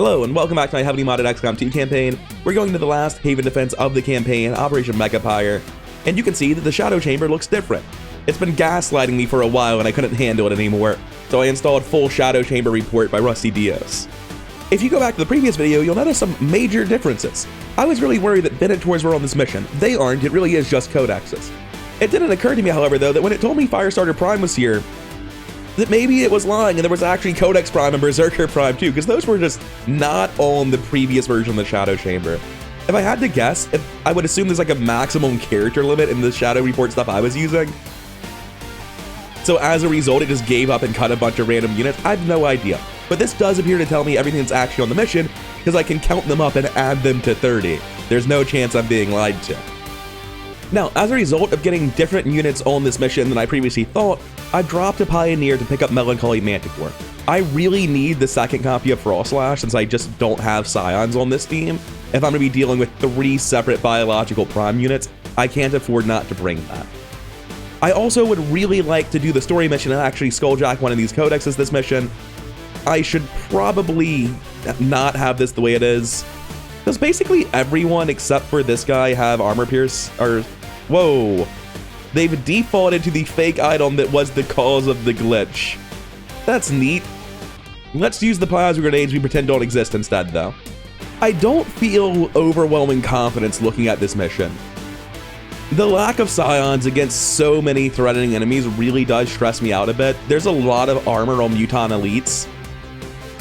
Hello and welcome back to my heavily modded XCOM 2 campaign. We're going to the last haven defense of the campaign, Operation Megapire, and you can see that the Shadow Chamber looks different. It's been gaslighting me for a while and I couldn't handle it anymore, so I installed full Shadow Chamber report by Rusty Diaz. If you go back to the previous video, you'll notice some major differences. I was really worried that Venators were on this mission. They aren't, it really is just codexes. It didn't occur to me, however, though, that when it told me Firestarter Prime was here, that maybe it was lying and there was actually Codex Prime and Berserker Prime too, because those were just not on the previous version of the Shadow Chamber. If I had to guess, I would assume there's like a maximum character limit in the Shadow Report stuff I was using. So as a result, it just gave up and cut a bunch of random units. I have no idea. But this does appear to tell me everything that's actually on the mission, because I can count them up and add them to 30. There's no chance I'm being lied to. Now, as a result of getting different units on this mission than I previously thought, I dropped a Pioneer to pick up Melancholy Manticore. I really need the second copy of Frostlash since I just don't have Scions on this team. If I'm going to be dealing with 3 separate biological prime units, I can't afford not to bring that. I also would really like to do the story mission and actually skulljack one of these codexes this mission. I should probably not have this the way it is. Does basically everyone except for this guy have armor pierce? Or, whoa. They've defaulted to the fake item that was the cause of the glitch. That's neat. Let's use the plasma grenades we pretend don't exist instead, though. I don't feel overwhelming confidence looking at this mission. The lack of Scions against so many threatening enemies really does stress me out a bit. There's a lot of armor on Mutant Elites.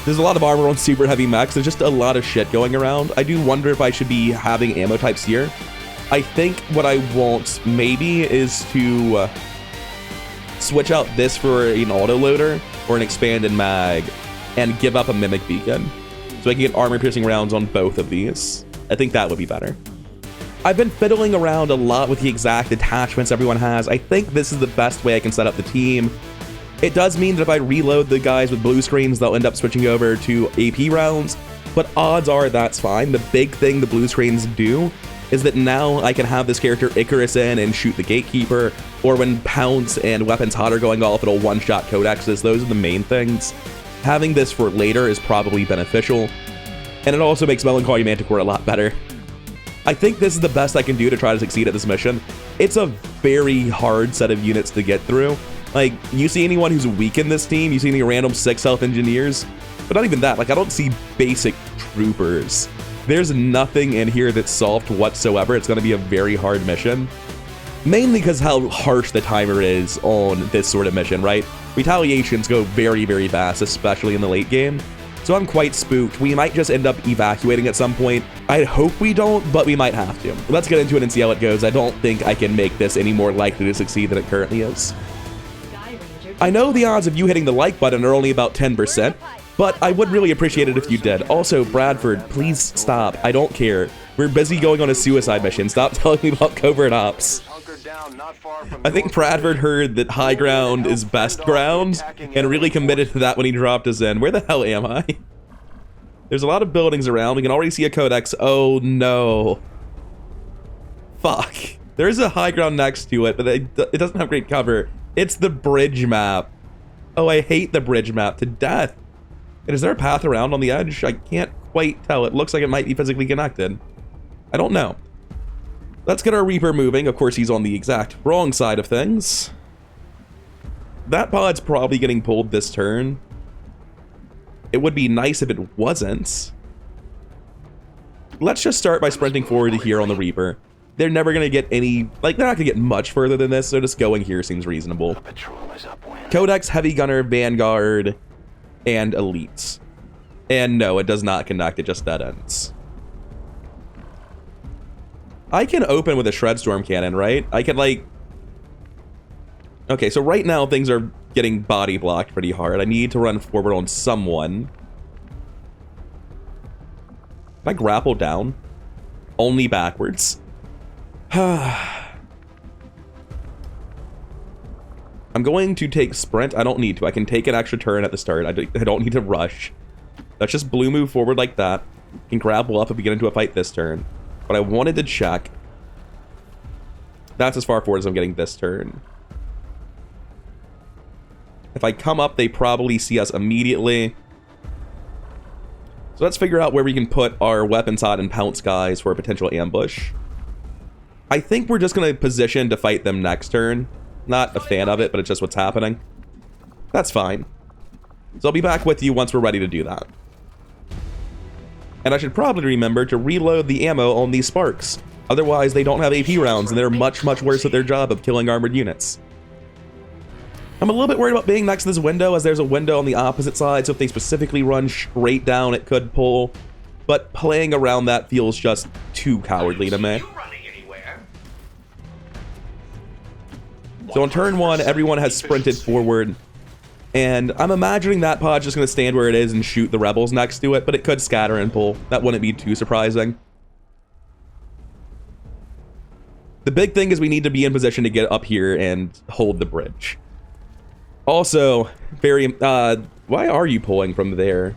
There's a lot of armor on super heavy mechs. There's just a lot of shit going around. I do wonder if I should be having ammo types here. I think what I want maybe is to switch out this for an autoloader or an expanded mag and give up a mimic beacon so I can get armor piercing rounds on both of these. I think that would be better. I've been fiddling around a lot with the exact attachments everyone has. I think this is the best way I can set up the team. It does mean that if I reload the guys with blue screens, they'll end up switching over to AP rounds, but odds are that's fine. The big thing the blue screens do is that now I can have this character Icarus in and shoot the Gatekeeper, or when Pounce and Weapons Hot are going off, it'll one-shot codexes. Those are the main things. Having this for later is probably beneficial, and it also makes Melancholy Manticore a lot better. I think this is the best I can do to try to succeed at this mission. It's a very hard set of units to get through. Like, you see anyone who's weak in this team, you see any random 6 health engineers, but not even that. Like, I don't see basic troopers. There's nothing in here that's soft whatsoever. It's going to be a very hard mission. Mainly because how harsh the timer is on this sort of mission, right? Retaliations go very, very fast, especially in the late game. So I'm quite spooked. We might just end up evacuating at some point. I hope we don't, but we might have to. Let's get into it and see how it goes. I don't think I can make this any more likely to succeed than it currently is. I know the odds of you hitting the like button are only about 10%, but I would really appreciate it if you did. Also, Bradford, please stop. I don't care. We're busy going on a suicide mission. Stop telling me about covert ops. I think Bradford heard that high ground is best ground and really committed to that when he dropped us in. Where the hell am I? There's a lot of buildings around. We can already see a codex. Oh no. Fuck. There's a high ground next to it, but it doesn't have great cover. It's the bridge map. Oh, I hate the bridge map to death. And is there a path around on the edge? I can't quite tell. It looks like it might be physically connected. I don't know. Let's get our Reaper moving. Of course, he's on the exact wrong side of things. That pod's probably getting pulled this turn. It would be nice if it wasn't. Let's just start by sprinting forward to here on the Reaper. They're never going to get any, like, they're not going to get much further than this, so just going here seems reasonable. Codex, Heavy Gunner, Vanguard, and Elites. And no, it does not connect, it just dead ends. I can open with a Shredstorm Cannon, right? I can, like... Okay, so right now things are getting body blocked pretty hard. I need to run forward on someone. Can I grapple down? Only backwards. I'm going to take sprint. I don't need to. I can take an extra turn at the start. I don't need to rush. Let's just blue move forward like that. Can grapple up and get into a fight this turn. But I wanted to check. That's as far forward as I'm getting this turn. If I come up, they probably see us immediately. So let's figure out where we can put our weapons hot and pounce guys for a potential ambush. I think we're just going to position to fight them next turn. Not a fan of it, but it's just what's happening. That's fine. So I'll be back with you once we're ready to do that. And I should probably remember to reload the ammo on these sparks. Otherwise, they don't have AP rounds, and they're much, much worse at their job of killing armored units. I'm a little bit worried about being next to this window, as there's a window on the opposite side, so if they specifically run straight down, it could pull. But playing around that feels just too cowardly to me. So on turn 1, everyone has sprinted forward. And I'm imagining that pod's just going to stand where it is and shoot the rebels next to it, but it could scatter and pull. That wouldn't be too surprising. The big thing is we need to be in position to get up here and hold the bridge. Also, why are you pulling from there?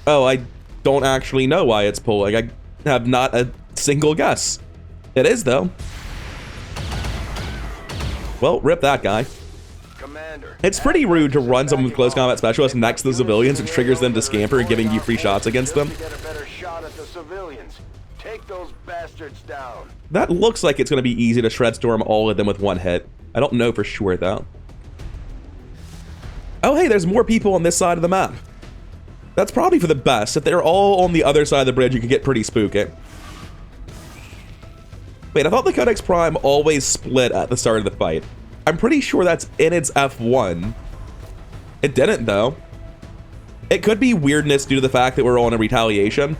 Oh, I don't actually know why it's pulling. I have not a single guess. It is, though. Well, rip that guy. It's pretty rude to run someone with close combat specialist next to the civilians. It triggers them to scamper, giving you free shots against them. That looks like it's going to be easy to shred storm all of them with one hit. I don't know for sure, though. Oh, hey, there's more people on this side of the map. That's probably for the best. If they're all on the other side of the bridge, you could get pretty spooky. Wait, I thought the Codex Prime always split at the start of the fight. I'm pretty sure that's in its F1. It didn't, though. It could be weirdness due to the fact that we're on a retaliation.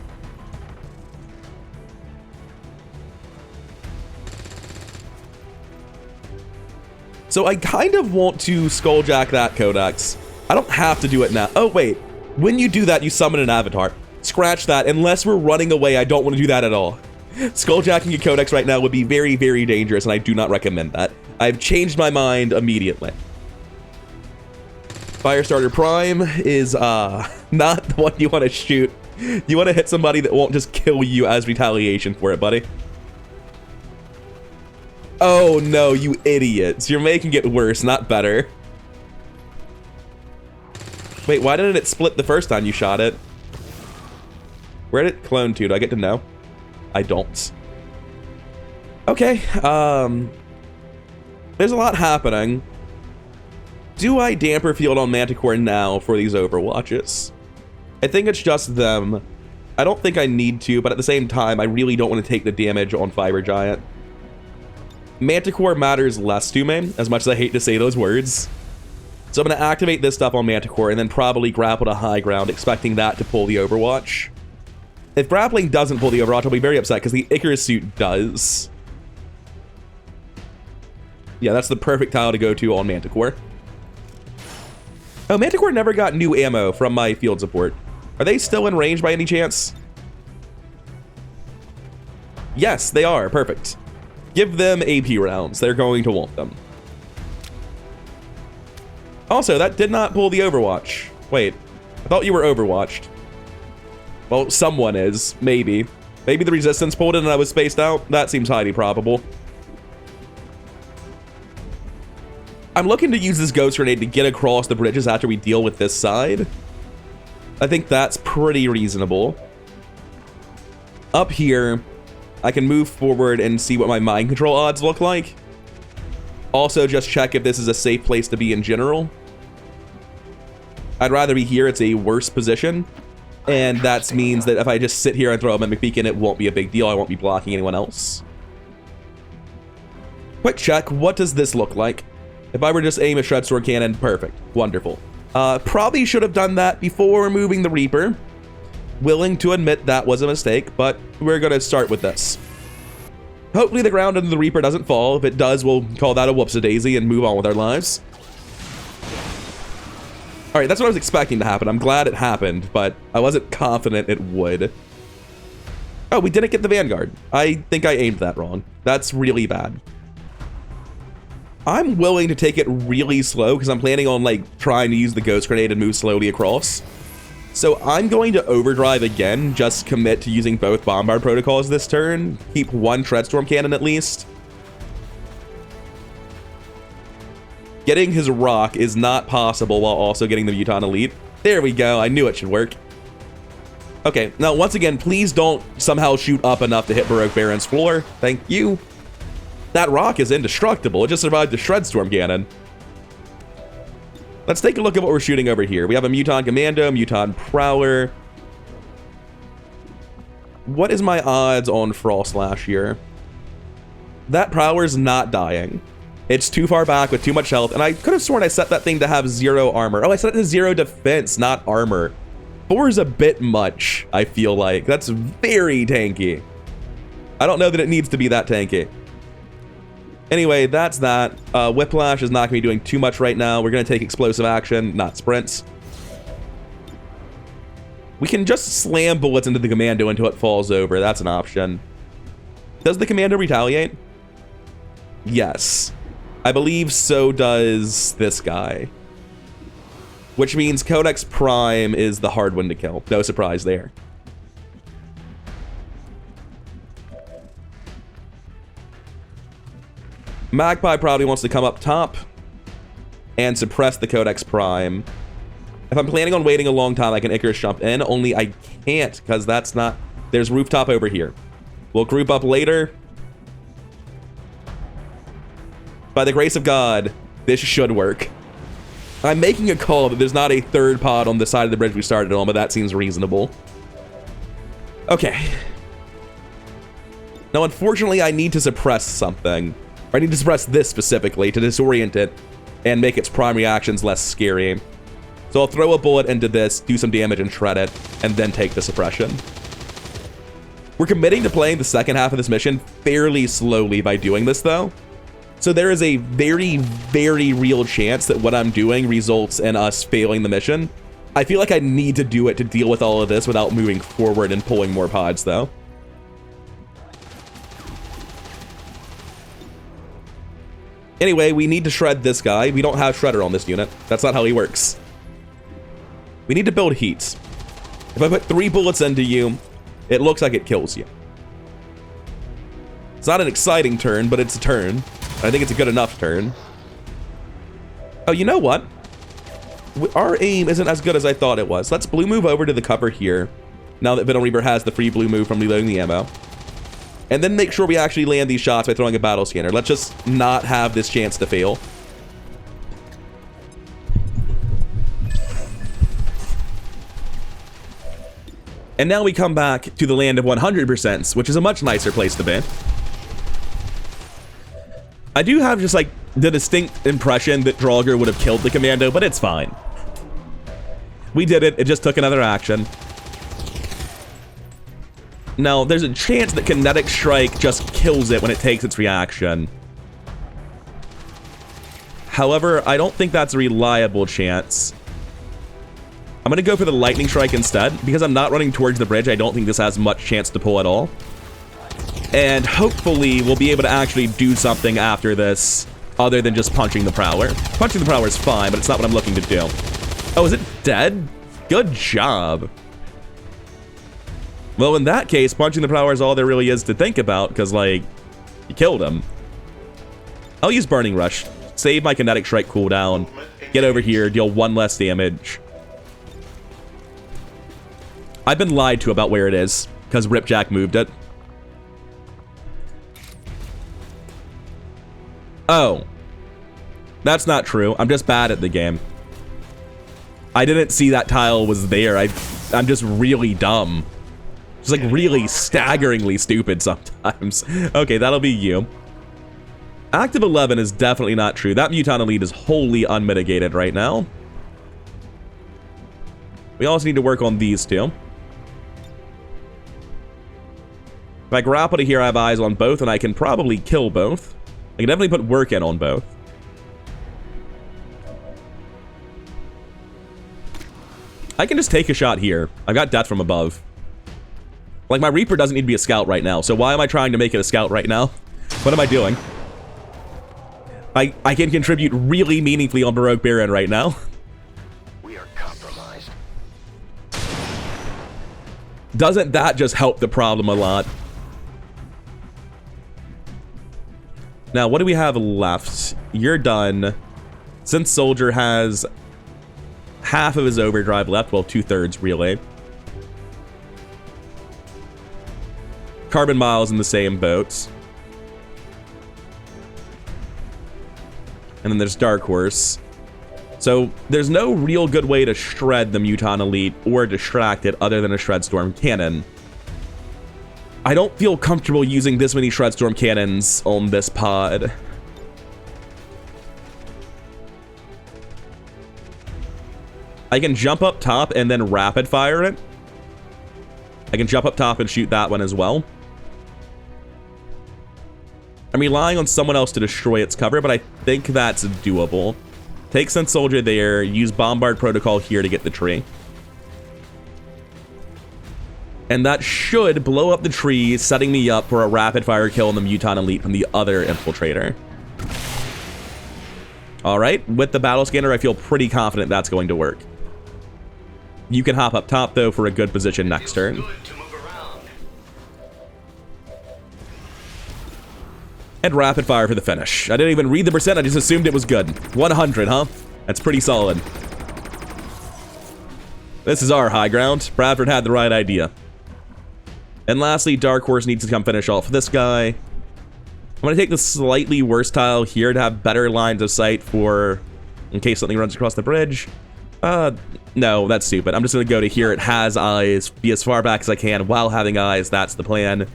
So I kind of want to skulljack that Codex. I don't have to do it now. Oh, wait. When you do that, you summon an avatar. Scratch that. Unless we're running away, I don't want to do that at all. Skulljacking a Codex right now would be very, very dangerous, and I do not recommend that. I've changed my mind immediately. Firestarter Prime is not the one you want to shoot. You want to hit somebody that won't just kill you as retaliation for it, buddy. Oh no, you idiots. You're making it worse, not better. Wait, why didn't it split the first time you shot it? Where did it clone to? Do I get to know? I don't. Okay, there's a lot happening. Do I damper field on Manticore now for these overwatches? I think it's just them. I don't think I need to, but at the same time, I really don't want to take the damage on Fiber Giant. Manticore matters less to me, as much as I hate to say those words. So I'm going to activate this stuff on Manticore and then probably grapple to high ground, expecting that to pull the Overwatch. If grappling doesn't pull the Overwatch, I'll be very upset, because the Icarus suit does. Yeah, that's the perfect tile to go to on Manticore. Oh, Manticore never got new ammo from my field support. Are they still in range by any chance? Yes, they are. Perfect. Give them AP rounds. They're going to want them. Also, that did not pull the Overwatch. Wait, I thought you were Overwatched. Well, someone is. Maybe. Maybe the Resistance pulled it and I was spaced out. That seems highly probable. I'm looking to use this Ghost Grenade to get across the bridges after we deal with this side. I think that's pretty reasonable. Up here, I can move forward and see what my mind control odds look like. Also, just check if this is a safe place to be in general. I'd rather be here. It's a worse position. And that means that if I just sit here and throw a Mimic Beacon, it won't be a big deal. I won't be blocking anyone else. Quick check. What does this look like? If I were just aim a Shred Sword Cannon, perfect. Wonderful. Probably should have done that before removing the Reaper. Willing to admit that was a mistake, but we're going to start with this. Hopefully the ground under the Reaper doesn't fall. If it does, we'll call that a whoops-a-daisy and move on with our lives. Alright, that's what I was expecting to happen. I'm glad it happened, but I wasn't confident it would. Oh, we didn't get the Vanguard. I think I aimed that wrong. That's really bad. I'm willing to take it really slow because I'm planning on, like, trying to use the Ghost Grenade and move slowly across. So I'm going to overdrive again, just commit to using both Bombard protocols this turn. Keep one Treadstorm Cannon at least. Getting his rock is not possible while also getting the Muton Elite. There we go. I knew it should work. Okay, now once again, please don't somehow shoot up enough to hit Baroque Baron's floor. Thank you. That rock is indestructible. It just survived the Shredstorm cannon. Let's take a look at what we're shooting over here. We have a Muton Commando, Muton Prowler. What is my odds on Frost Slash here? That Prowler's not dying. It's too far back with too much health, and I could have sworn I set that thing to have 0 armor. Oh, I set it to 0 defense, not armor. 4 is a bit much, I feel like. That's very tanky. I don't know that it needs to be that tanky. Anyway, that's that. Whiplash is not going to be doing too much right now. We're going to take explosive action, not sprints. We can just slam bullets into the Commando until it falls over. That's an option. Does the Commando retaliate? Yes. I believe so does this guy. Which means Codex Prime is the hard one to kill. No surprise there. Magpie probably wants to come up top and suppress the Codex Prime. If I'm planning on waiting a long time, I can Icarus jump in, only I can't because that's not... There's rooftop over here. We'll group up later. By the grace of God, this should work. I'm making a call that there's not a third pod on the side of the bridge we started on, but that seems reasonable. Okay. Now, unfortunately, I need to suppress something. Or I need to suppress this specifically to disorient it and make its prime reactions less scary. So I'll throw a bullet into this, do some damage and shred it, and then take the suppression. We're committing to playing the second half of this mission fairly slowly by doing this, though. So there is a very, very real chance that what I'm doing results in us failing the mission. I feel like I need to do it to deal with all of this without moving forward and pulling more pods, though. Anyway, we need to shred this guy. We don't have Shredder on this unit. That's not how he works. We need to build heat. If I put 3 bullets into you, it looks like it kills you. It's not an exciting turn, but it's a turn. I think it's a good enough turn. Oh, you know what? Our aim isn't as good as I thought it was. Let's blue move over to the cover here, now that Venom Reaver has the free blue move from reloading the ammo. And then make sure we actually land these shots by throwing a battle scanner. Let's just not have this chance to fail. And now we come back to the land of 100%, which is a much nicer place to be. I do have just like the distinct impression that Draugr would have killed the Commando, but it's fine. We did it. It just took another action. Now, there's a chance that Kinetic Strike just kills it when it takes its reaction. However, I don't think that's a reliable chance. I'm going to go for the Lightning Strike instead. Because I'm not running towards the bridge, I don't think this has much chance to pull at all. And hopefully, we'll be able to actually do something after this, other than just punching the Prowler. Punching the Prowler is fine, but it's not what I'm looking to do. Oh, is it dead? Good job. Well, in that case, punching the Prowler is all there really is to think about, because, like, you killed him. I'll use Burning Rush. Save my Kinetic Strike cooldown. Get over here, deal 1 less damage. I've been lied to about where it is, because Ripjack moved it. Oh. That's not true. I'm just bad at the game. I didn't see that tile was there. I'm just really dumb. Just like really staggeringly stupid sometimes. Okay, that'll be you. Active 11 is definitely not true. That Muton Elite is wholly unmitigated right now. We also need to work on these two. If I grapple to here, I have eyes on both, and I can probably kill both. I can definitely put work in on both. I can just take a shot here. I've got death from above. Like, my Reaper doesn't need to be a scout right now, so why am I trying to make it a scout right now? What am I doing? I can contribute really meaningfully on Baroque Baron right now. We are compromised. Doesn't that just help the problem a lot? Now, what do we have left? You're done. Since Soldier has half of his overdrive left. Well, 2/3 really. Carbon Miles in the same boat. And then there's Dark Horse. So there's no real good way to shred the Muton Elite or distract it other than a Shred Storm Cannon. I don't feel comfortable using this many Shred Storm Cannons on this pod. I can jump up top and then rapid fire it. I can jump up top and shoot that one as well. I'm relying on someone else to destroy its cover, but I think that's doable. Take Sense Soldier there, use Bombard Protocol here to get the tree. And that should blow up the tree, setting me up for a rapid fire kill on the Muton Elite from the other Infiltrator. Alright, with the Battle Scanner, I feel pretty confident that's going to work. You can hop up top, though, for a good position next turn. And rapid fire for the finish. I didn't even read the percent, I just assumed it was good. 100, huh? That's pretty solid. This is our high ground. Bradford had the right idea. And lastly, Dark Horse needs to come finish off this guy. I'm going to take the slightly worse tile here to have better lines of sight for in case something runs across the bridge. No, that's stupid. I'm just going to go to here. It has eyes. Be as far back as I can while having eyes. That's the plan.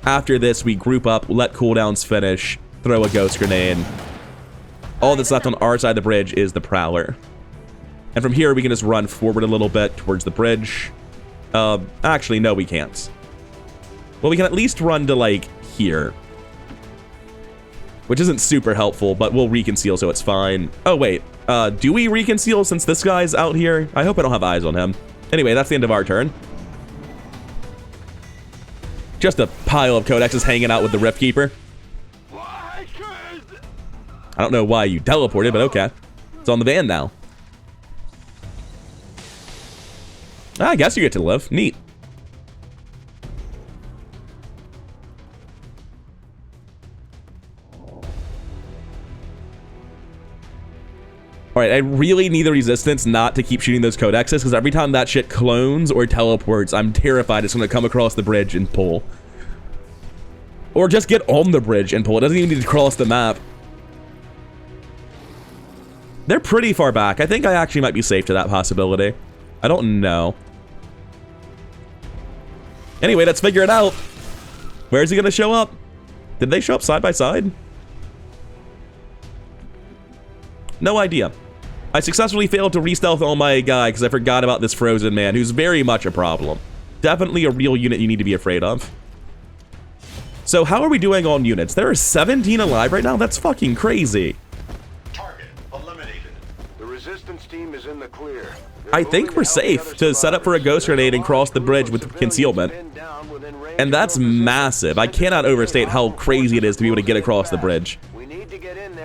After this, we group up, let cooldowns finish, throw a ghost grenade. All that's left on our side of the bridge is the Prowler. And from here, we can just run forward a little bit towards the bridge. Actually, no, we can't. Well, we can at least run to, like, here. Which isn't super helpful, but we'll reconceal, so it's fine. Oh, wait. Do we reconceal since this guy's out here? I hope I don't have eyes on him. Anyway, that's the end of our turn. Just a pile of codexes hanging out with the Rift Keeper. I don't know why you teleported, but okay. It's on the van now. I guess you get to live. Neat. Alright, I really need the resistance not to keep shooting those codexes, because every time that shit clones or teleports, I'm terrified it's going to come across the bridge and pull. Or just get on the bridge and pull. It doesn't even need to cross the map. They're pretty far back. I think I actually might be safe to that possibility. I don't know. Anyway, let's figure it out. Where is he going to show up? Did they show up side by side? No idea. I successfully failed to re-stealth on my guy because I forgot about this frozen man, who's very much a problem. Definitely a real unit you need to be afraid of. So how are we doing on units? There are 17 alive right now? That's fucking crazy. Target eliminated. The resistance team is in the clear. I think we're safe to set up for a ghost grenade and cross the bridge with concealment. And that's massive. I cannot overstate how crazy it is to be able to get across the bridge.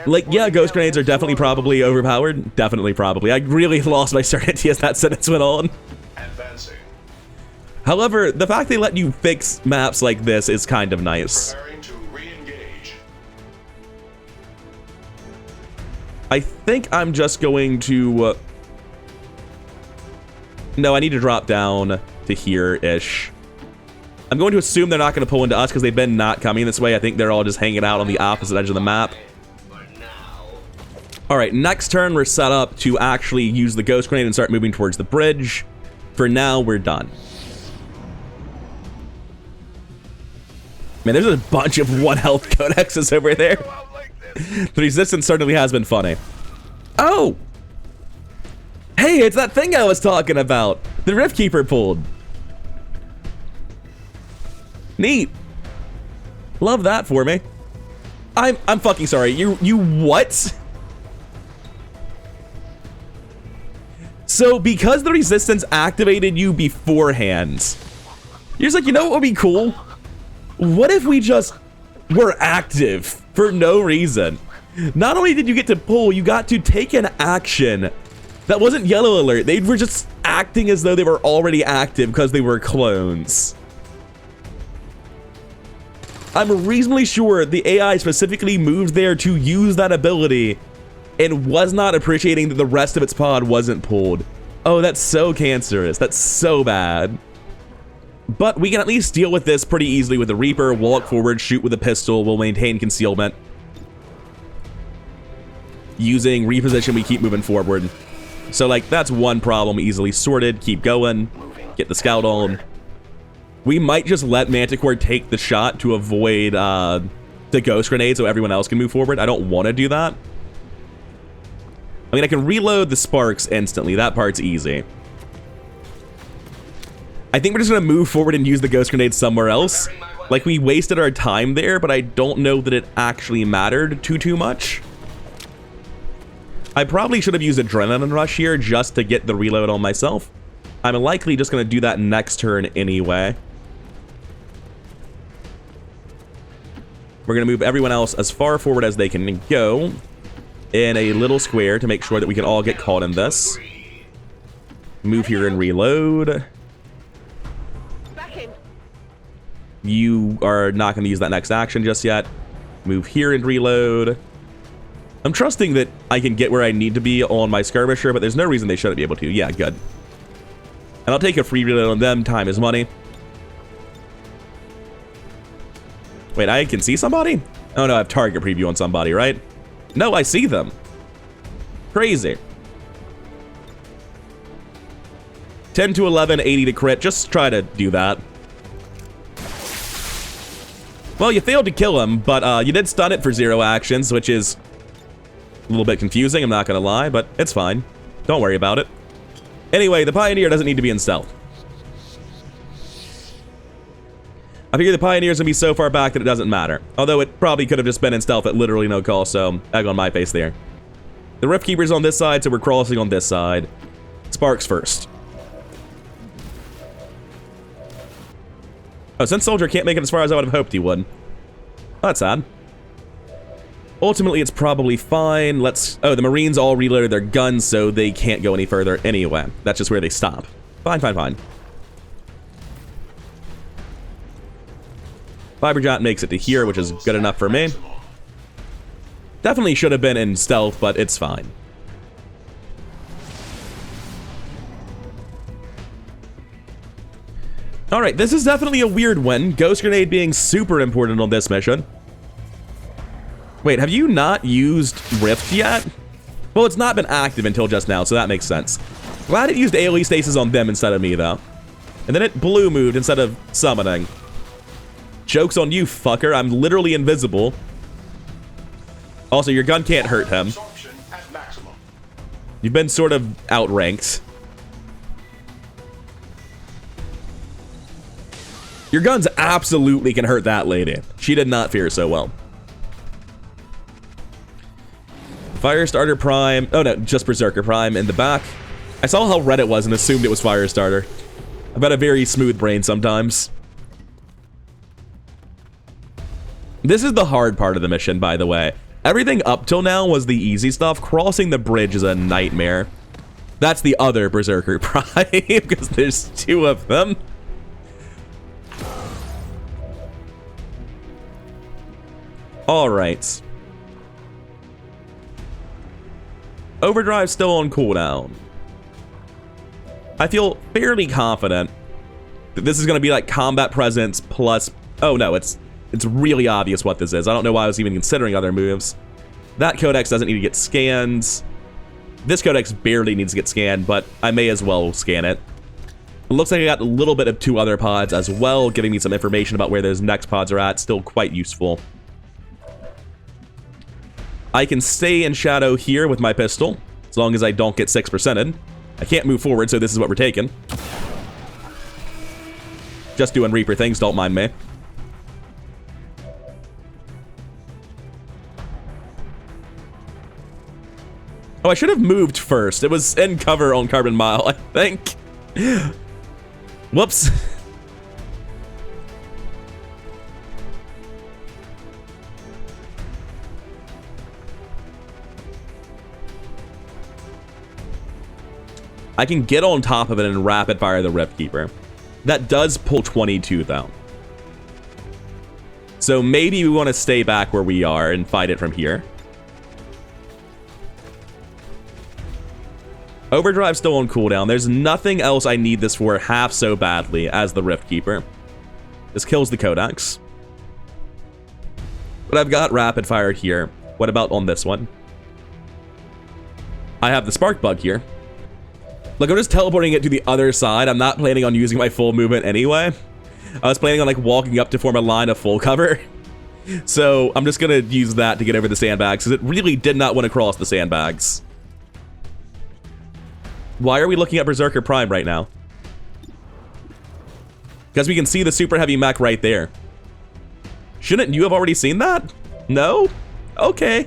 Like, yeah, ghost grenades are definitely probably overpowered. Definitely probably. I really lost my certainty as that sentence went on. Advancing. However, the fact they let you fix maps like this is kind of nice. Preparing to re-engage. I think I'm just going to... No, I need to drop down to here-ish. I'm going to assume they're not going to pull into us because they've been not coming this way. I think they're all just hanging out on the opposite edge of the map. Alright, next turn we're set up to actually use the ghost grenade and start moving towards the bridge. For now, we're done. Man, there's a bunch of 1 health codexes over there. The resistance certainly has been funny. Oh! Hey, it's that thing I was talking about! The Rift Keeper pulled. Neat. Love that for me. I'm fucking sorry. You what? So, because the resistance activated you beforehand, you're just like, you know what would be cool? What if we just were active for no reason? Not only did you get to pull, you got to take an action that wasn't yellow alert. They were just acting as though they were already active because they were clones. I'm reasonably sure the AI specifically moved there to use that ability and was not appreciating that the rest of its pod wasn't pulled. Oh, that's so cancerous. That's so bad. But we can at least deal with this pretty easily with the Reaper. Walk forward, shoot with a pistol. We'll maintain concealment. Using reposition, we keep moving forward. So, like, that's one problem easily sorted. Keep going. Get the scout on. We might just let Manticore take the shot to avoid the ghost grenade so everyone else can move forward. I don't want to do that. I mean, I can reload the sparks instantly. That part's easy. I think we're just going to move forward and use the ghost grenade somewhere else. Like, we wasted our time there, but I don't know that it actually mattered too much. I probably should have used Adrenaline Rush here just to get the reload on myself. I'm likely just going to do that next turn anyway. We're going to move everyone else as far forward as they can go in a little square to make sure that we can all get caught in this. Move here and reload. You are not going to use that next action just yet. Move here and reload. I'm trusting that I can get where I need to be on my skirmisher, but there's no reason they shouldn't be able to. Yeah, good. And I'll take a free reload on them. Time is money. Wait, I can see somebody? Oh no, I have target preview on somebody, right? No, I see them. Crazy. 10 to 11, 80 to crit. Just try to do that. Well, you failed to kill him, but you did stun it for 0 actions, which is a little bit confusing, I'm not gonna lie, but it's fine. Don't worry about it. Anyway, the Pioneer doesn't need to be in stealth. I figure the Pioneer's gonna be so far back that it doesn't matter. Although it probably could have just been in stealth at literally no call, so egg on my face there. The Rift Keeper's on this side, so we're crossing on this side. Sparks first. Oh, Sense Soldier can't make it as far as I would have hoped he would. Oh, that's sad. Ultimately, it's probably fine. Oh, the Marines all reloaded their guns, so they can't go any further anyway. That's just where they stop. Fine. Fiberjot makes it to here, which is good enough for me. Definitely should have been in stealth, but it's fine. Alright, this is definitely a weird win. Ghost Grenade being super important on this mission. Wait, have you not used Rift yet? Well, it's not been active until just now, so that makes sense. Glad it used AoE stasis on them instead of me, though. And then it blue moved instead of summoning. Joke's on you, fucker. I'm literally invisible. Also, your gun can't hurt him. You've been sort of outranked. Your guns absolutely can hurt that lady. She did not fare so well. Firestarter Prime. Oh no, just Berserker Prime in the back. I saw how red it was and assumed it was Firestarter. I've got a very smooth brain sometimes. This is the hard part of the mission, by the way. Everything up till now was the easy stuff. Crossing the bridge is a nightmare. That's the other Berserker Prime, because there's 2 of them. Alright. Overdrive's still on cooldown. I feel fairly confident that this is going to be like combat presence plus... Oh no, it's really obvious what this is. I don't know why I was even considering other moves. That codex doesn't need to get scanned. This codex barely needs to get scanned, but I may as well scan it. It looks like I got a little bit of 2 other pods as well, giving me some information about where those next pods are at. Still quite useful. I can stay in shadow here with my pistol, as long as I don't get 6%ed. I can't move forward, so this is what we're taking. Just doing Reaper things, don't mind me. Oh, I should have moved first. It was in cover on Carbon Mile, I think. Whoops. I can get on top of it and rapid fire the Rift Keeper. That does pull 22 though. So maybe we want to stay back where we are and fight it from here. Overdrive's still on cooldown. There's nothing else I need this for half so badly as the Rift Keeper. This kills the Codex. But I've got rapid fire here. What about on this one? I have the spark bug here. Look, I'm just teleporting it to the other side. I'm not planning on using my full movement anyway. I was planning on like walking up to form a line of full cover. So I'm just gonna use that to get over the sandbags, because it really did not want to cross the sandbags. Why are we looking at Berserker Prime right now? Because we can see the super heavy mech right there. Shouldn't you have already seen that? No? Okay.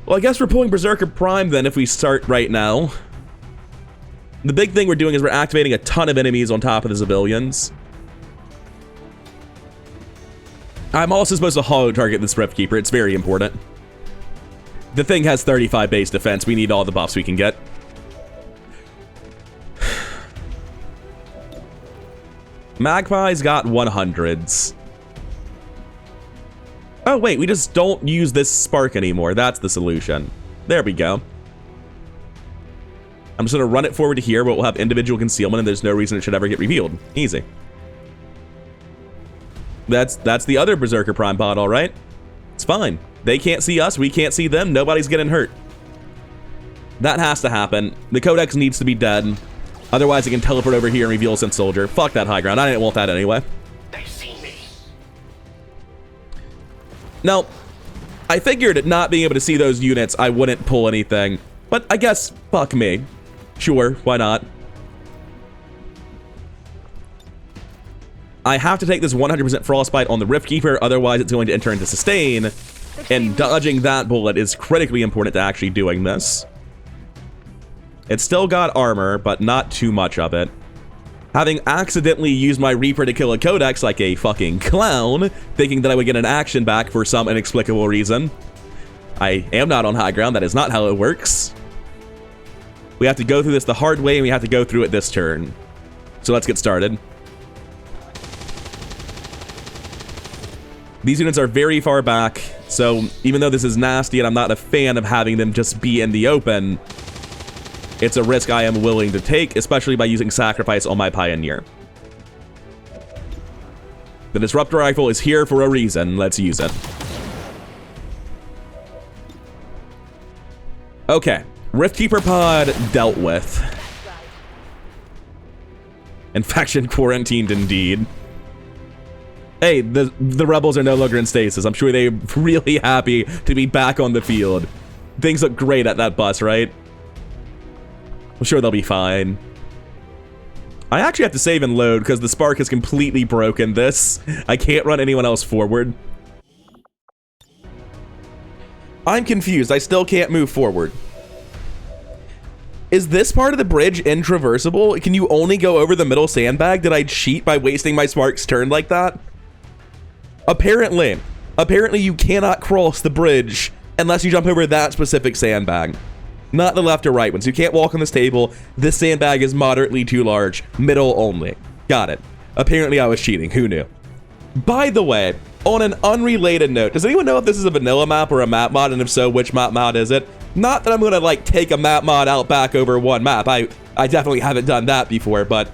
Well, I guess we're pulling Berserker Prime then if we start right now. The big thing we're doing is we're activating a ton of enemies on top of the civilians. I'm also supposed to hollow target this Rift Keeper. It's very important. The thing has 35 base defense. We need all the buffs we can get. Magpie's got 100s. Oh, wait, we just don't use this spark anymore. That's the solution. There we go. I'm just going to run it forward to here, but we'll have individual concealment, and there's no reason it should ever get revealed. Easy. That's the other Berserker Prime pod, all right? It's fine. They can't see us. We can't see them. Nobody's getting hurt. That has to happen. The Codex needs to be dead. Otherwise, it can teleport over here and reveal Synth Soldier. Fuck that high ground. I didn't want that anyway. They see me. Now, I figured not being able to see those units, I wouldn't pull anything. But I guess, fuck me. Sure, why not? I have to take this 100% Frostbite on the Rift Keeper, otherwise it's going to enter into Sustain. And dodging that bullet is critically important to actually doing this. It's still got armor, but not too much of it. Having accidentally used my Reaper to kill a Codex like a fucking clown, thinking that I would get an action back for some inexplicable reason. I am not on high ground, that is not how it works. We have to go through this the hard way, and we have to go through it this turn. So let's get started. These units are very far back, so even though this is nasty and I'm not a fan of having them just be in the open, it's a risk I am willing to take, especially by using Sacrifice on my Pioneer. The Disruptor Rifle is here for a reason. Let's use it. Okay. Rift Keeper pod dealt with. Infection quarantined indeed. Hey, the rebels are no longer in stasis. I'm sure they're really happy to be back on the field. Things look great at that bus, right? I'm sure they'll be fine. I actually have to save and load because the spark has completely broken this. I can't run anyone else forward. I'm confused. I still can't move forward. Is this part of the bridge intraversable? Can you only go over the middle sandbag? Did I cheat by wasting my spark's turn like that? Apparently you cannot cross the bridge unless you jump over that specific sandbag. Not the left or right ones. You can't walk on this table. This sandbag is moderately too large. Middle only. Got it. Apparently I was cheating. Who knew? By the way, on an unrelated note, does anyone know if this is a vanilla map or a map mod? And if so, which map mod is it? Not that I'm gonna like take a map mod out back over one map. I definitely haven't done that before, but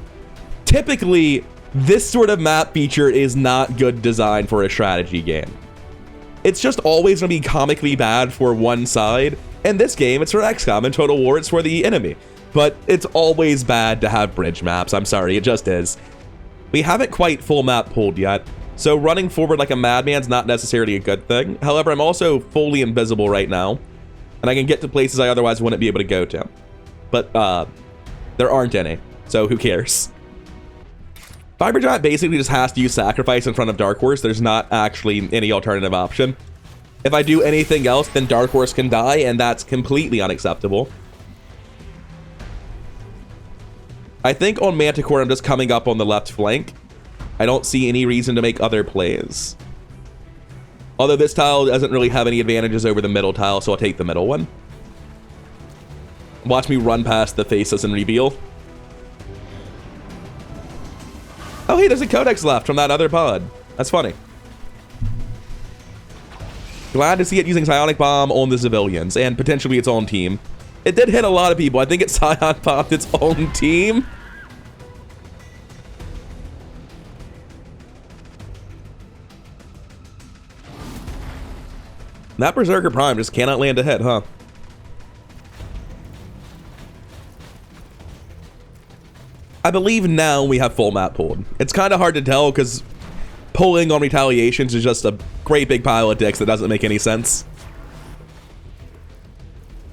typically this sort of map feature is not good design for a strategy game. It's just always gonna be comically bad for one side. In this game, it's for XCOM. In Total War, it's for the enemy. But it's always bad to have bridge maps. I'm sorry, it just is. We haven't quite full map pulled yet, so running forward like a madman's not necessarily a good thing. However, I'm also fully invisible right now, and I can get to places I otherwise wouldn't be able to go to. But there aren't any, so who cares? Fiber Giant basically just has to use Sacrifice in front of Dark Horse. There's not actually any alternative option. If I do anything else, then Dark Horse can die, and that's completely unacceptable. I think on Manticore, I'm just coming up on the left flank. I don't see any reason to make other plays. Although this tile doesn't really have any advantages over the middle tile, so I'll take the middle one. Watch me run past the faces and reveal. Oh, hey, there's a Codex left from that other pod. That's funny. Glad to see it using Psionic Bomb on the civilians, and potentially its own team. It did hit a lot of people. I think it Scion popped its own team. That Berserker Prime just cannot land a hit, huh? I believe now we have full map pulled. It's kind of hard to tell because pulling on retaliations is just a great big pile of dicks that doesn't make any sense.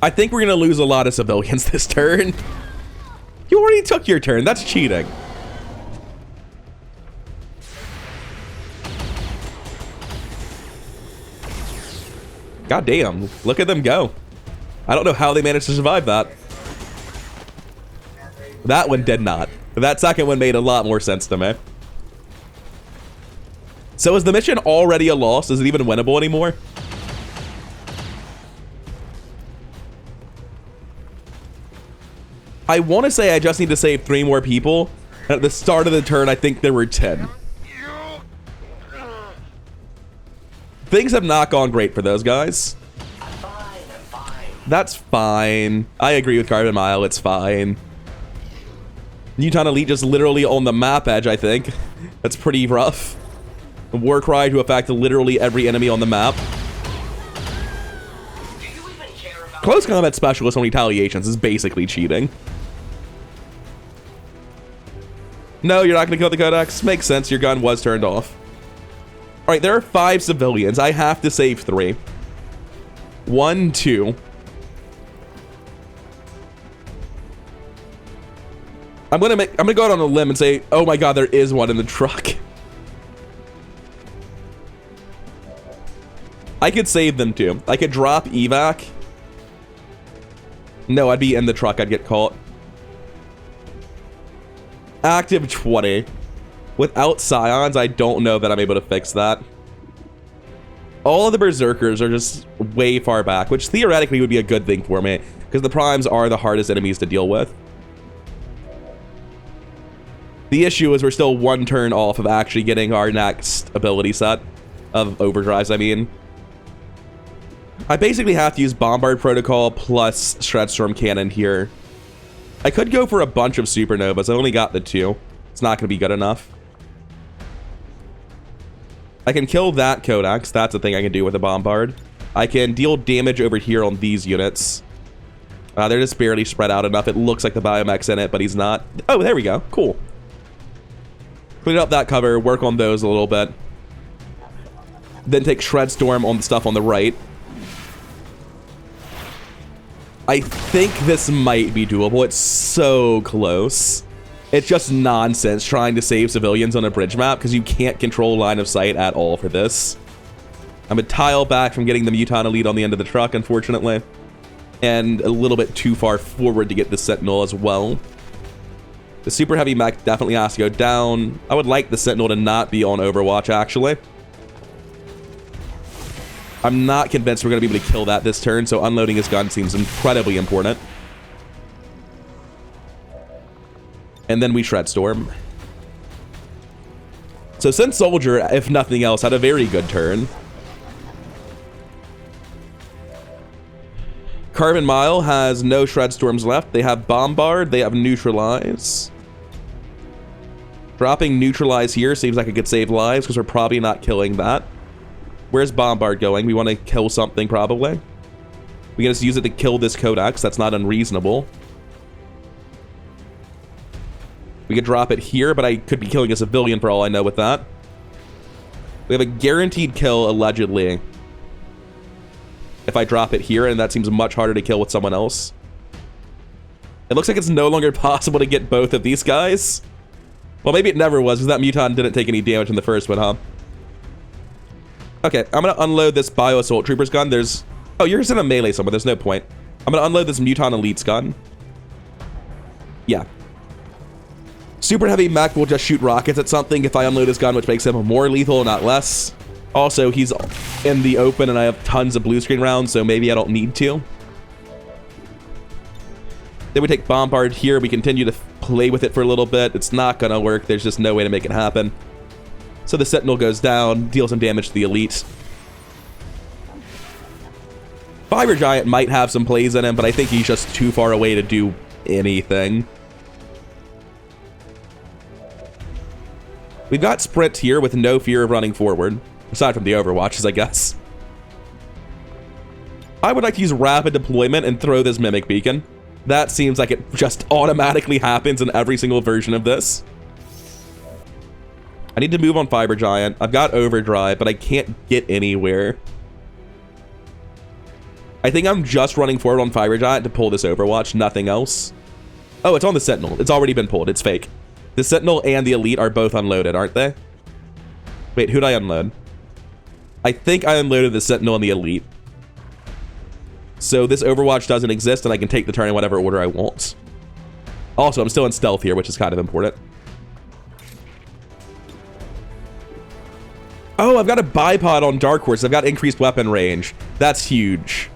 I think we're going to lose a lot of civilians this turn. You already took your turn. That's cheating. God damn. Look at them go. I don't know how they managed to survive that. That one did not. That second one made a lot more sense to me. So is the mission already a loss? Is it even winnable anymore? I want to say I just need to save 3 more people. And at the start of the turn, I think there were 10. Things have not gone great for those guys. I'm fine. That's fine. I agree with Carbon Mile. It's fine. Newton Elite just literally on the map edge, I think. That's pretty rough. A war cry to affect literally every enemy on the map. Do you even care about Close combat specialist on retaliations is basically cheating. No, you're not going to kill the Codex. Makes sense. Your gun was turned off. All right, there are 5 civilians. I have to save 3. 1, 2. I'm gonna go out on a limb and say, oh my god, there is one in the truck. I could save them too. I could drop evac. No, I'd be in the truck. I'd get caught. Active 20. Without Scions, I don't know that I'm able to fix that. All of the Berserkers are just way far back, which theoretically would be a good thing for me, because the Primes are the hardest enemies to deal with. The issue is we're still 1 turn off of actually getting our next ability set of overdrives, I mean. I basically have to use Bombard Protocol plus Shredstorm Cannon here. I could go for a bunch of Supernovas. I only got the 2. It's not going to be good enough. I can kill that Codex. That's a thing I can do with a Bombard. I can deal damage over here on these units. They're just barely spread out enough. It looks like the Biomech's in it, but he's not. Oh, there we go. Cool. Clean up that cover, work on those a little bit. Then take Shredstorm on the stuff on the right. I think this might be doable. It's so close. It's just nonsense trying to save civilians on a bridge map because you can't control line of sight at all for this. I'm a tile back from getting the Muton Elite on the end of the truck, unfortunately. And a little bit too far forward to get the Sentinel as well. The super heavy mech definitely has to go down. I would like the Sentinel to not be on Overwatch, actually. I'm not convinced we're going to be able to kill that this turn, so unloading his gun seems incredibly important. And then we Shredstorm. So Sin Soldier, if nothing else, had a very good turn. Carbon Mile has no Shredstorms left. They have Bombard. They have Neutralize. Dropping Neutralize here seems like it could save lives because we're probably not killing that. Where's Bombard going? We want to kill something, probably. We can just use it to kill this Codex. That's not unreasonable. We could drop it here, but I could be killing a civilian for all I know with that. We have a guaranteed kill, allegedly, if I drop it here, and that seems much harder to kill with someone else. It looks like it's no longer possible to get both of these guys. Well, maybe it never was, because that Muton didn't take any damage in the first one, huh? Okay, I'm going to unload this Bio Assault Trooper's gun. There's... Oh, you're just in a melee somewhere. There's no point. I'm going to unload this Muton Elite's gun. Yeah. Super Heavy Mech will just shoot rockets at something if I unload his gun, which makes him more lethal, not less. Also, he's in the open, and I have tons of blue screen rounds, so maybe I don't need to. Then we take Bombard here. We continue to play with it for a little bit. It's not going to work. There's just no way to make it happen. So the Sentinel goes down, deals some damage to the Elite. Fiber Giant might have some plays in him, but I think he's just too far away to do anything. We've got Sprint here with no fear of running forward, aside from the Overwatches, I guess. I would like to use Rapid Deployment and throw this Mimic Beacon. That seems like it just automatically happens in every single version of this. I need to move on Fiber Giant. I've got Overdrive, but I can't get anywhere. I think I'm just running forward on Fiber Giant to pull this Overwatch, nothing else. Oh, it's on the Sentinel. It's already been pulled. It's fake. The Sentinel and the Elite are both unloaded, aren't they? Wait, who'd I unload? I think I unloaded the Sentinel and the Elite. So this Overwatch doesn't exist, and I can take the turn in whatever order I want. Also, I'm still in stealth here, which is kind of important. Oh, I've got a bipod on Dark Horse. I've got increased weapon range. That's huge.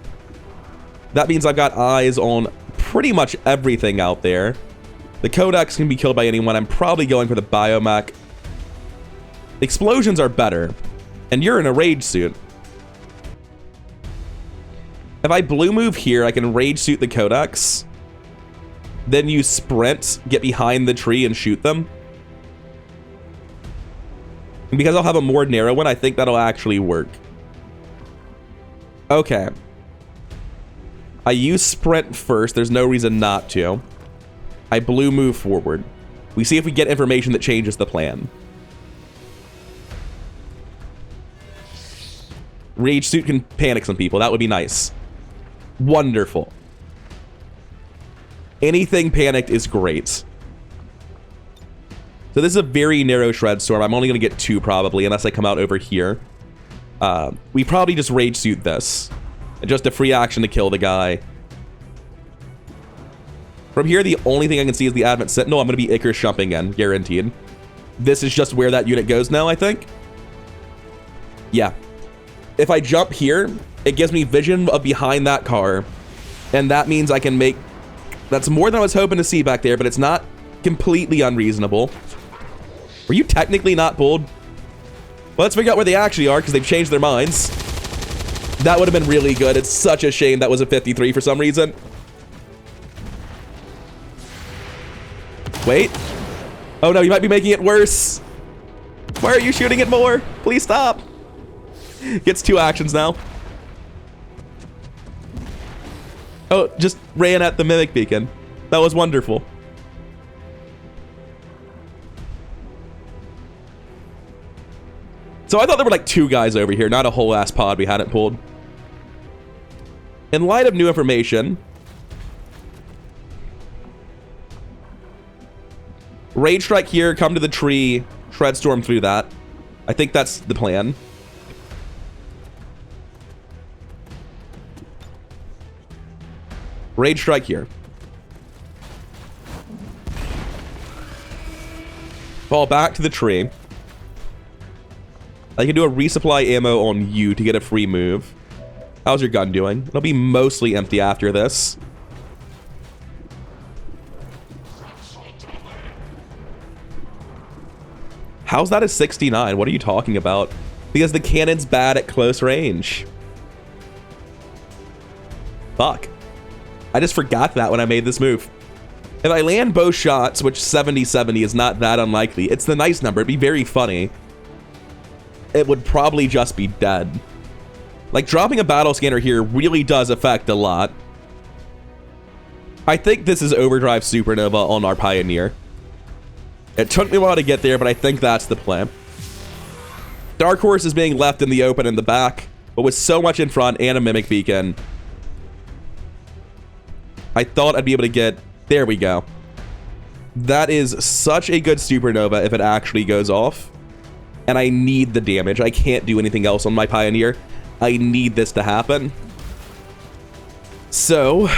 That means I've got eyes on pretty much everything out there. The Codex can be killed by anyone. I'm probably going for the Biomech. Explosions are better. And you're in a rage suit. If I blue move here, I can rage suit the Codex. Then use Sprint, get behind the tree, and shoot them. And because I'll have a more narrow one, I think that'll actually work. Okay. I use Sprint first. There's no reason not to. I blue move forward. We see if we get information that changes the plan. Rage suit can panic some people. That would be nice. Wonderful. Anything panicked is great. So this is a very narrow Shred Storm. I'm only going to get 2 probably, unless I come out over here. We probably just Rage Suit this. And just a free action to kill the guy. From here, the only thing I can see is the Advent Sentinel. I'm going to be Icarus jumping in, guaranteed. This is just where that unit goes now, I think. Yeah. If I jump here, it gives me vision of behind that car. And that means I can make... That's more than I was hoping to see back there, but it's not completely unreasonable. Were you technically not pulled? Well, let's figure out where they actually are, because they've changed their minds. That would have been really good. It's such a shame that was a 53 for some reason. Wait. Oh no, you might be making it worse. Why are you shooting it more? Please stop. Gets 2 actions now. Oh, just ran at the Mimic Beacon. That was wonderful. So I thought there were like 2 guys over here, not a whole ass pod we hadn't pulled. In light of new information, Rage Strike here, come to the tree, Shred Storm through that. I think that's the plan. Rage Strike here. Fall back to the tree. I can do a resupply ammo on you to get a free move. How's your gun doing? It'll be mostly empty after this. How's that a 69? What are you talking about? Because the cannon's bad at close range. Fuck. I just forgot that when I made this move. If I land both shots, which 70-70 is not that unlikely, it's the nice number, it'd be very funny. It would probably just be dead. Like, dropping a battle scanner here really does affect a lot. I think this is Overdrive Supernova on our Pioneer. It took me a while to get there, but I think that's the plan. Dark Horse is being left in the open in the back, but with so much in front and a Mimic Beacon, I thought I'd be able to get... There we go. That is such a good Supernova if it actually goes off. And I need the damage. I can't do anything else on my Pioneer. I need this to happen. So,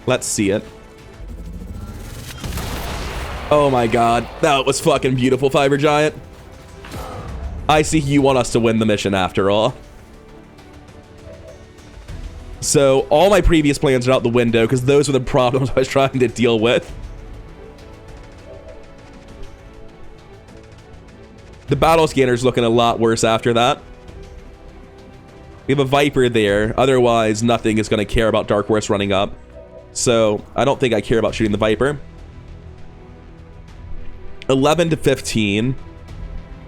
let's see it. Oh my god. That was fucking beautiful, Fiber Giant. I see you want us to win the mission after all. So, all my previous plans are out the window because those were the problems I was trying to deal with. The battle scanner's looking a lot worse after that. We have a Viper there. Otherwise, nothing is going to care about Dark Horse running up. So, I don't think I care about shooting the Viper. 11 to 15.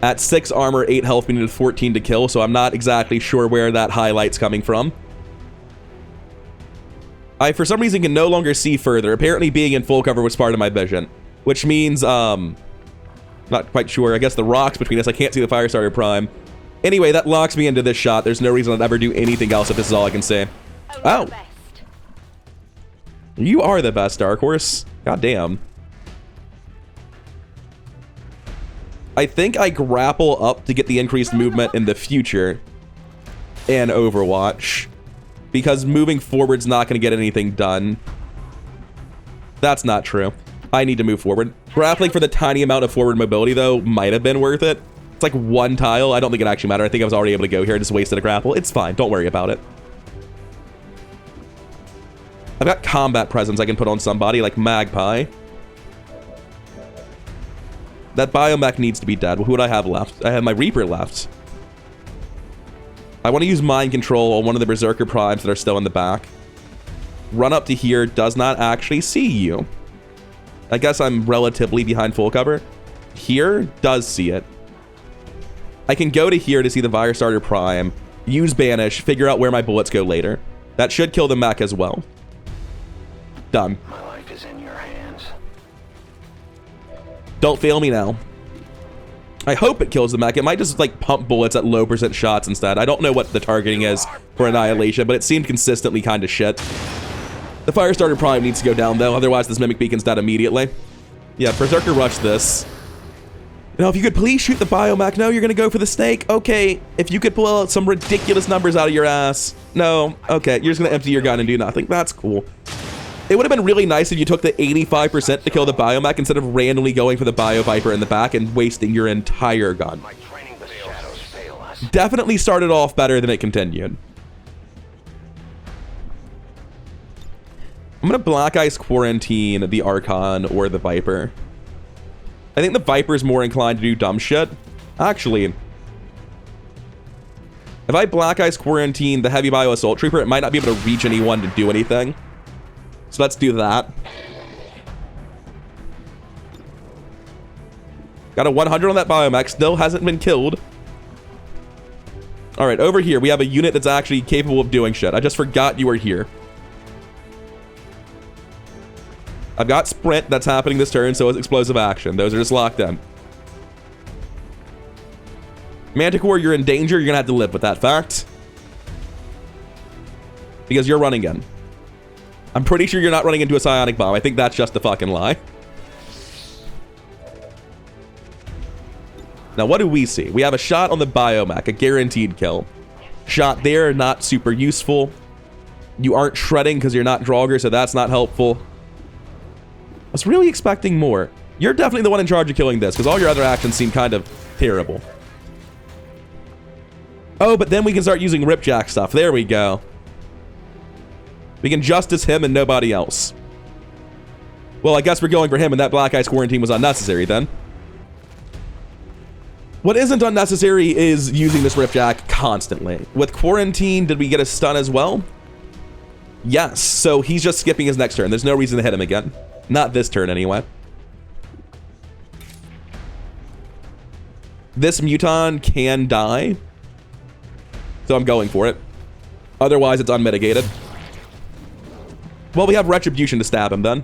At 6 armor, 8 health, we needed 14 to kill, so I'm not exactly sure where that highlight's coming from. I, for some reason, can no longer see further. Apparently, being in full cover was part of my vision. Which means, not quite sure. I guess the rocks between us, I can't see the Firestarter Prime. Anyway, that locks me into this shot. There's no reason I'd ever do anything else if this is all I can say. Oh! You are the best, Dark Horse. God damn. I think I grapple up to get the increased movement in the future in Overwatch. Because moving forward's not going to get anything done. That's not true. I need to move forward. Grappling for the tiny amount of forward mobility, though, might have been worth it. It's like 1 tile. I don't think it actually mattered. I think I was already able to go here. I just wasted a grapple. It's fine. Don't worry about it. I've got combat presence I can put on somebody, like Magpie. That biomech needs to be dead. Who would I have left? I have my Reaper left. I want to use mind control on one of the Berserker Primes that are still in the back. Run up to here. Does not actually see you. I guess I'm relatively behind full cover. Here does see it. I can go to here to see the Firestarter Prime, use Banish, figure out where my bullets go later. That should kill the mech as well. Done. My life is in your hands. Don't fail me now. I hope it kills the mech. It might just like pump bullets at low % shots instead. I don't know what the targeting is for Annihilation, but it seemed consistently kind of shit. The Firestarter Prime needs to go down though, otherwise this Mimic Beacon's dead immediately. Yeah, Berserker rush this. You know, if you could please shoot the biomech. No, you're gonna go for the snake. Okay, if you could pull out some ridiculous numbers out of your ass. No, okay, you're just gonna empty your gun and do nothing. That's cool. It would have been really nice if you took the 85% to kill the biomech instead of randomly going for the Bio Viper in the back and wasting your entire gun. My training the shadows fail us. Definitely started off better than it continued. I'm gonna Black Ice Quarantine the Archon or the Viper. I think the Viper's more inclined to do dumb shit. Actually, if I Black Ice Quarantine the Heavy Bio Assault Trooper, it might not be able to reach anyone to do anything. So let's do that. Got a 100 on that biomech. Still hasn't been killed. Alright, over here we have a unit that's actually capable of doing shit. I just forgot you were here. I've got Sprint that's happening this turn, so is Explosive Action. Those are just locked in. Manticore, you're in danger. You're gonna have to live with that fact. Because you're running in. I'm pretty sure you're not running into a psionic bomb. I think that's just a fucking lie. Now, what do we see? We have a shot on the biomech, a guaranteed kill. Shot there, not super useful. You aren't shredding because you're not Draugr, so that's not helpful. I was really expecting more. You're definitely the one in charge of killing this, because all your other actions seem kind of terrible. Oh, but then we can start using Ripjack stuff. There we go. We can justice him and nobody else. Well, I guess we're going for him, and that Black Ice Quarantine was unnecessary then. What isn't unnecessary is using this Ripjack constantly. With Quarantine, did we get a stun as well? Yes, so he's just skipping his next turn. There's no reason to hit him again. Not this turn, anyway. This Muton can die, so I'm going for it. Otherwise, it's unmitigated. Well, we have Retribution to stab him, then.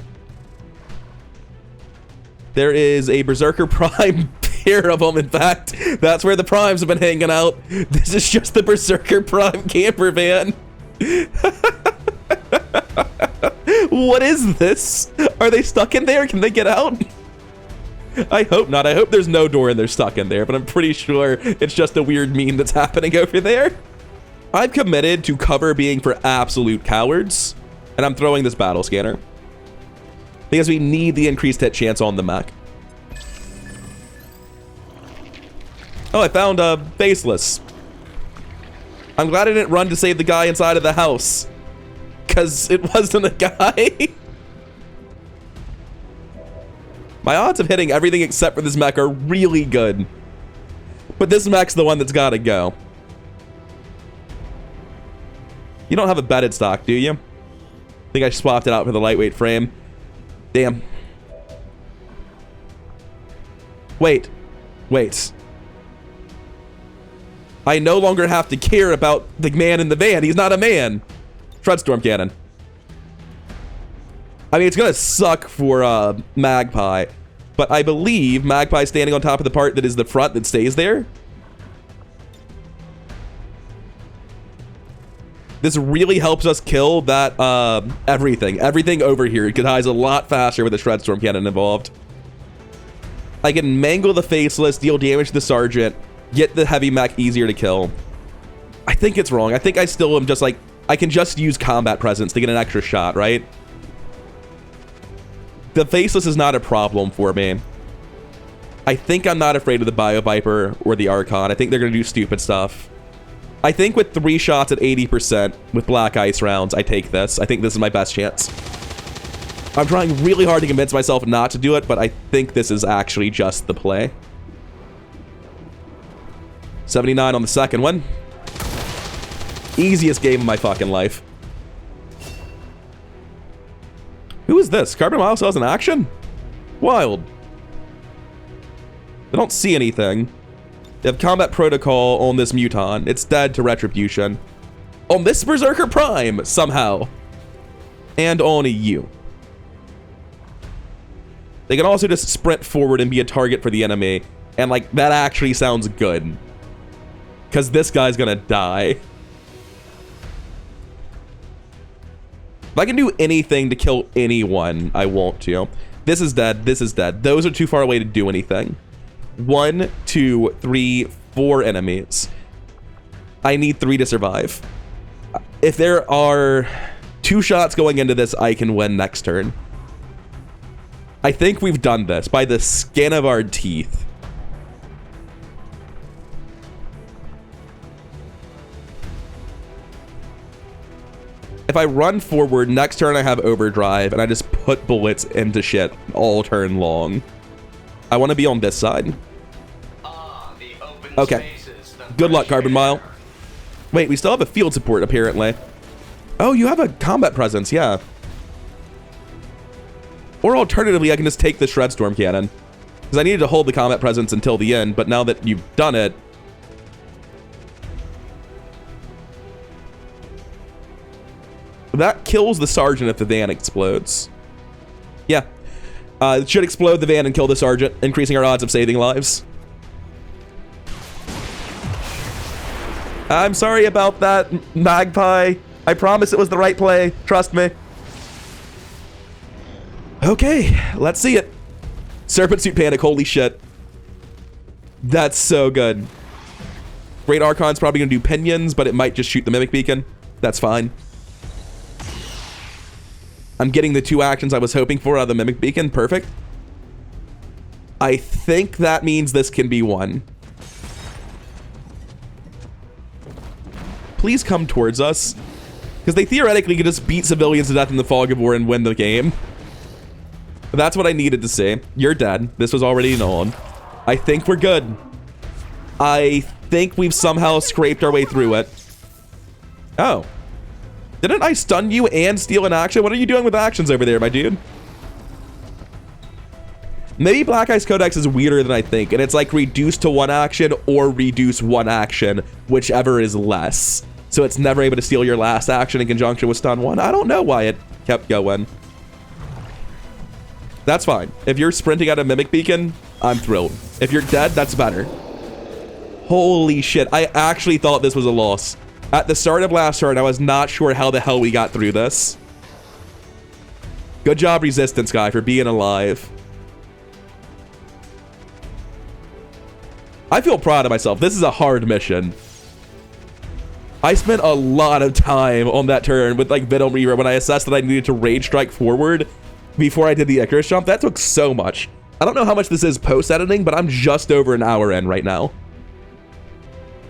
There is a Berserker Prime pair of them, in fact. That's where the Primes have been hanging out. This is just the Berserker Prime camper van. What is this? Are they stuck in there? Can they get out? I hope not. I hope there's no door and they're stuck in there, but I'm pretty sure it's just a weird meme that's happening over there. I've committed to cover being for absolute cowards, and I'm throwing this battle scanner because we need the increased hit chance on the mech. Oh, I found a baseless. I'm glad I didn't run to save the guy inside of the house, because it wasn't a guy. My odds of hitting everything except for this mech are really good. But this mech's the one that's gotta go. You don't have a bedded stock, do you? I think I swapped it out for the lightweight frame. Damn. Wait. I no longer have to care about the man in the van. He's not a man. Shredstorm cannon. I mean, it's gonna suck for Magpie, but I believe Magpie's standing on top of the part that is the front that stays there. This really helps us kill that everything over here. It dies a lot faster with the Shredstorm cannon involved. I can mangle the faceless, deal damage to the sergeant, get the heavy mech easier to kill. I think it's wrong. I think I still am just like, I can just use combat presence to get an extra shot, right? The faceless is not a problem for me. I think I'm not afraid of the Bio Viper or the Archon. I think they're going to do stupid stuff. I think with 3 shots at 80% with Black Ice rounds, I take this. I think this is my best chance. I'm trying really hard to convince myself not to do it, but I think this is actually just the play. 79 on the second one. Easiest game of my fucking life. Who is this? Carbon Milestones in action? Wild. I don't see anything. They have combat protocol on this Muton. It's dead to retribution. On this Berserker Prime, somehow. And on you. They can also just sprint forward and be a target for the enemy. And, like, that actually sounds good. Because this guy's gonna die. If I can do anything to kill anyone, I want to. This is dead. This is dead. Those are too far away to do anything. 1, 2, 3, 4 enemies. I need 3 to survive. If there are 2 shots going into this, I can win next turn. I think we've done this by the skin of our teeth. If I run forward, next turn I have overdrive, and I just put bullets into shit all turn long. I want to be on this side. Okay. Good luck, Carbon Mile. Wait, we still have a field support, apparently. Oh, you have a combat presence, yeah. Or alternatively, I can just take the Shredstorm cannon. Because I needed to hold the combat presence until the end, but now that you've done it... That kills the sergeant if the van explodes. Yeah. It should explode the van and kill the sergeant, increasing our odds of saving lives. I'm sorry about that, Magpie. I promise it was the right play. Trust me. Okay, let's see it. Serpent Suit Panic, holy shit. That's so good. Great Archon's probably going to do pinions, but it might just shoot the Mimic Beacon. That's fine. I'm getting the 2 actions I was hoping for out of the Mimic Beacon. Perfect. I think that means this can be won. Please come towards us. Because they theoretically could just beat civilians to death in the Fog of War and win the game. That's what I needed to say. You're dead. This was already known. I think we're good. I think we've somehow scraped our way through it. Oh. Didn't I stun you and steal an action? What are you doing with actions over there, my dude? Maybe Black Ice Codex is weirder than I think, and it's like reduce to 1 action or reduce 1 action, whichever is less. So it's never able to steal your last action in conjunction with stun 1. I don't know why it kept going. That's fine. If you're sprinting at a Mimic Beacon, I'm thrilled. If you're dead, that's better. Holy shit, I actually thought this was a loss. At the start of last turn, I was not sure how the hell we got through this. Good job, Resistance guy, for being alive. I feel proud of myself. This is a hard mission. I spent a lot of time on that turn with like Venom Reaver when I assessed that I needed to Rage Strike forward before I did the Icarus jump. That took so much. I don't know how much this is post-editing, but I'm just over an hour in right now.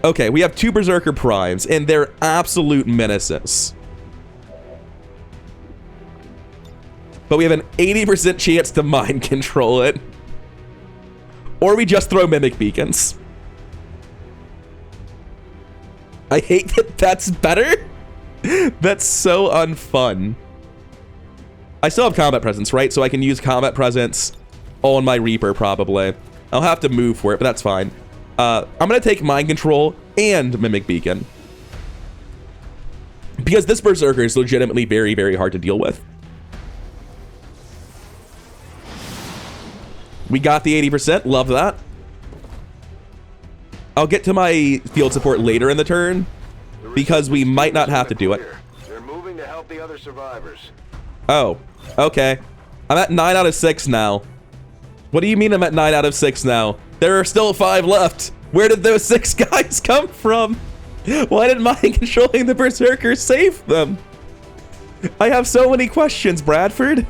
Okay, we have 2 Berserker Primes, and they're absolute menaces. But we have an 80% chance to mind control it. Or we just throw Mimic Beacons. I hate that that's better. That's so unfun. I still have combat presence, right? So I can use combat presence on my Reaper, probably. I'll have to move for it, but that's fine. I'm going to take Mind Control and Mimic Beacon. Because this Berserker is legitimately very, very hard to deal with. We got the 80%. Love that. I'll get to my field support later in the turn, because we might not have to do it. They're moving to help the other survivors. Oh, okay. I'm at 9 out of 6 now. What do you mean I'm at 9 out of 6 now? There are still 5 left. Where did those 6 guys come from? Why did mind controlling the Berserker save them? I have so many questions, Bradford.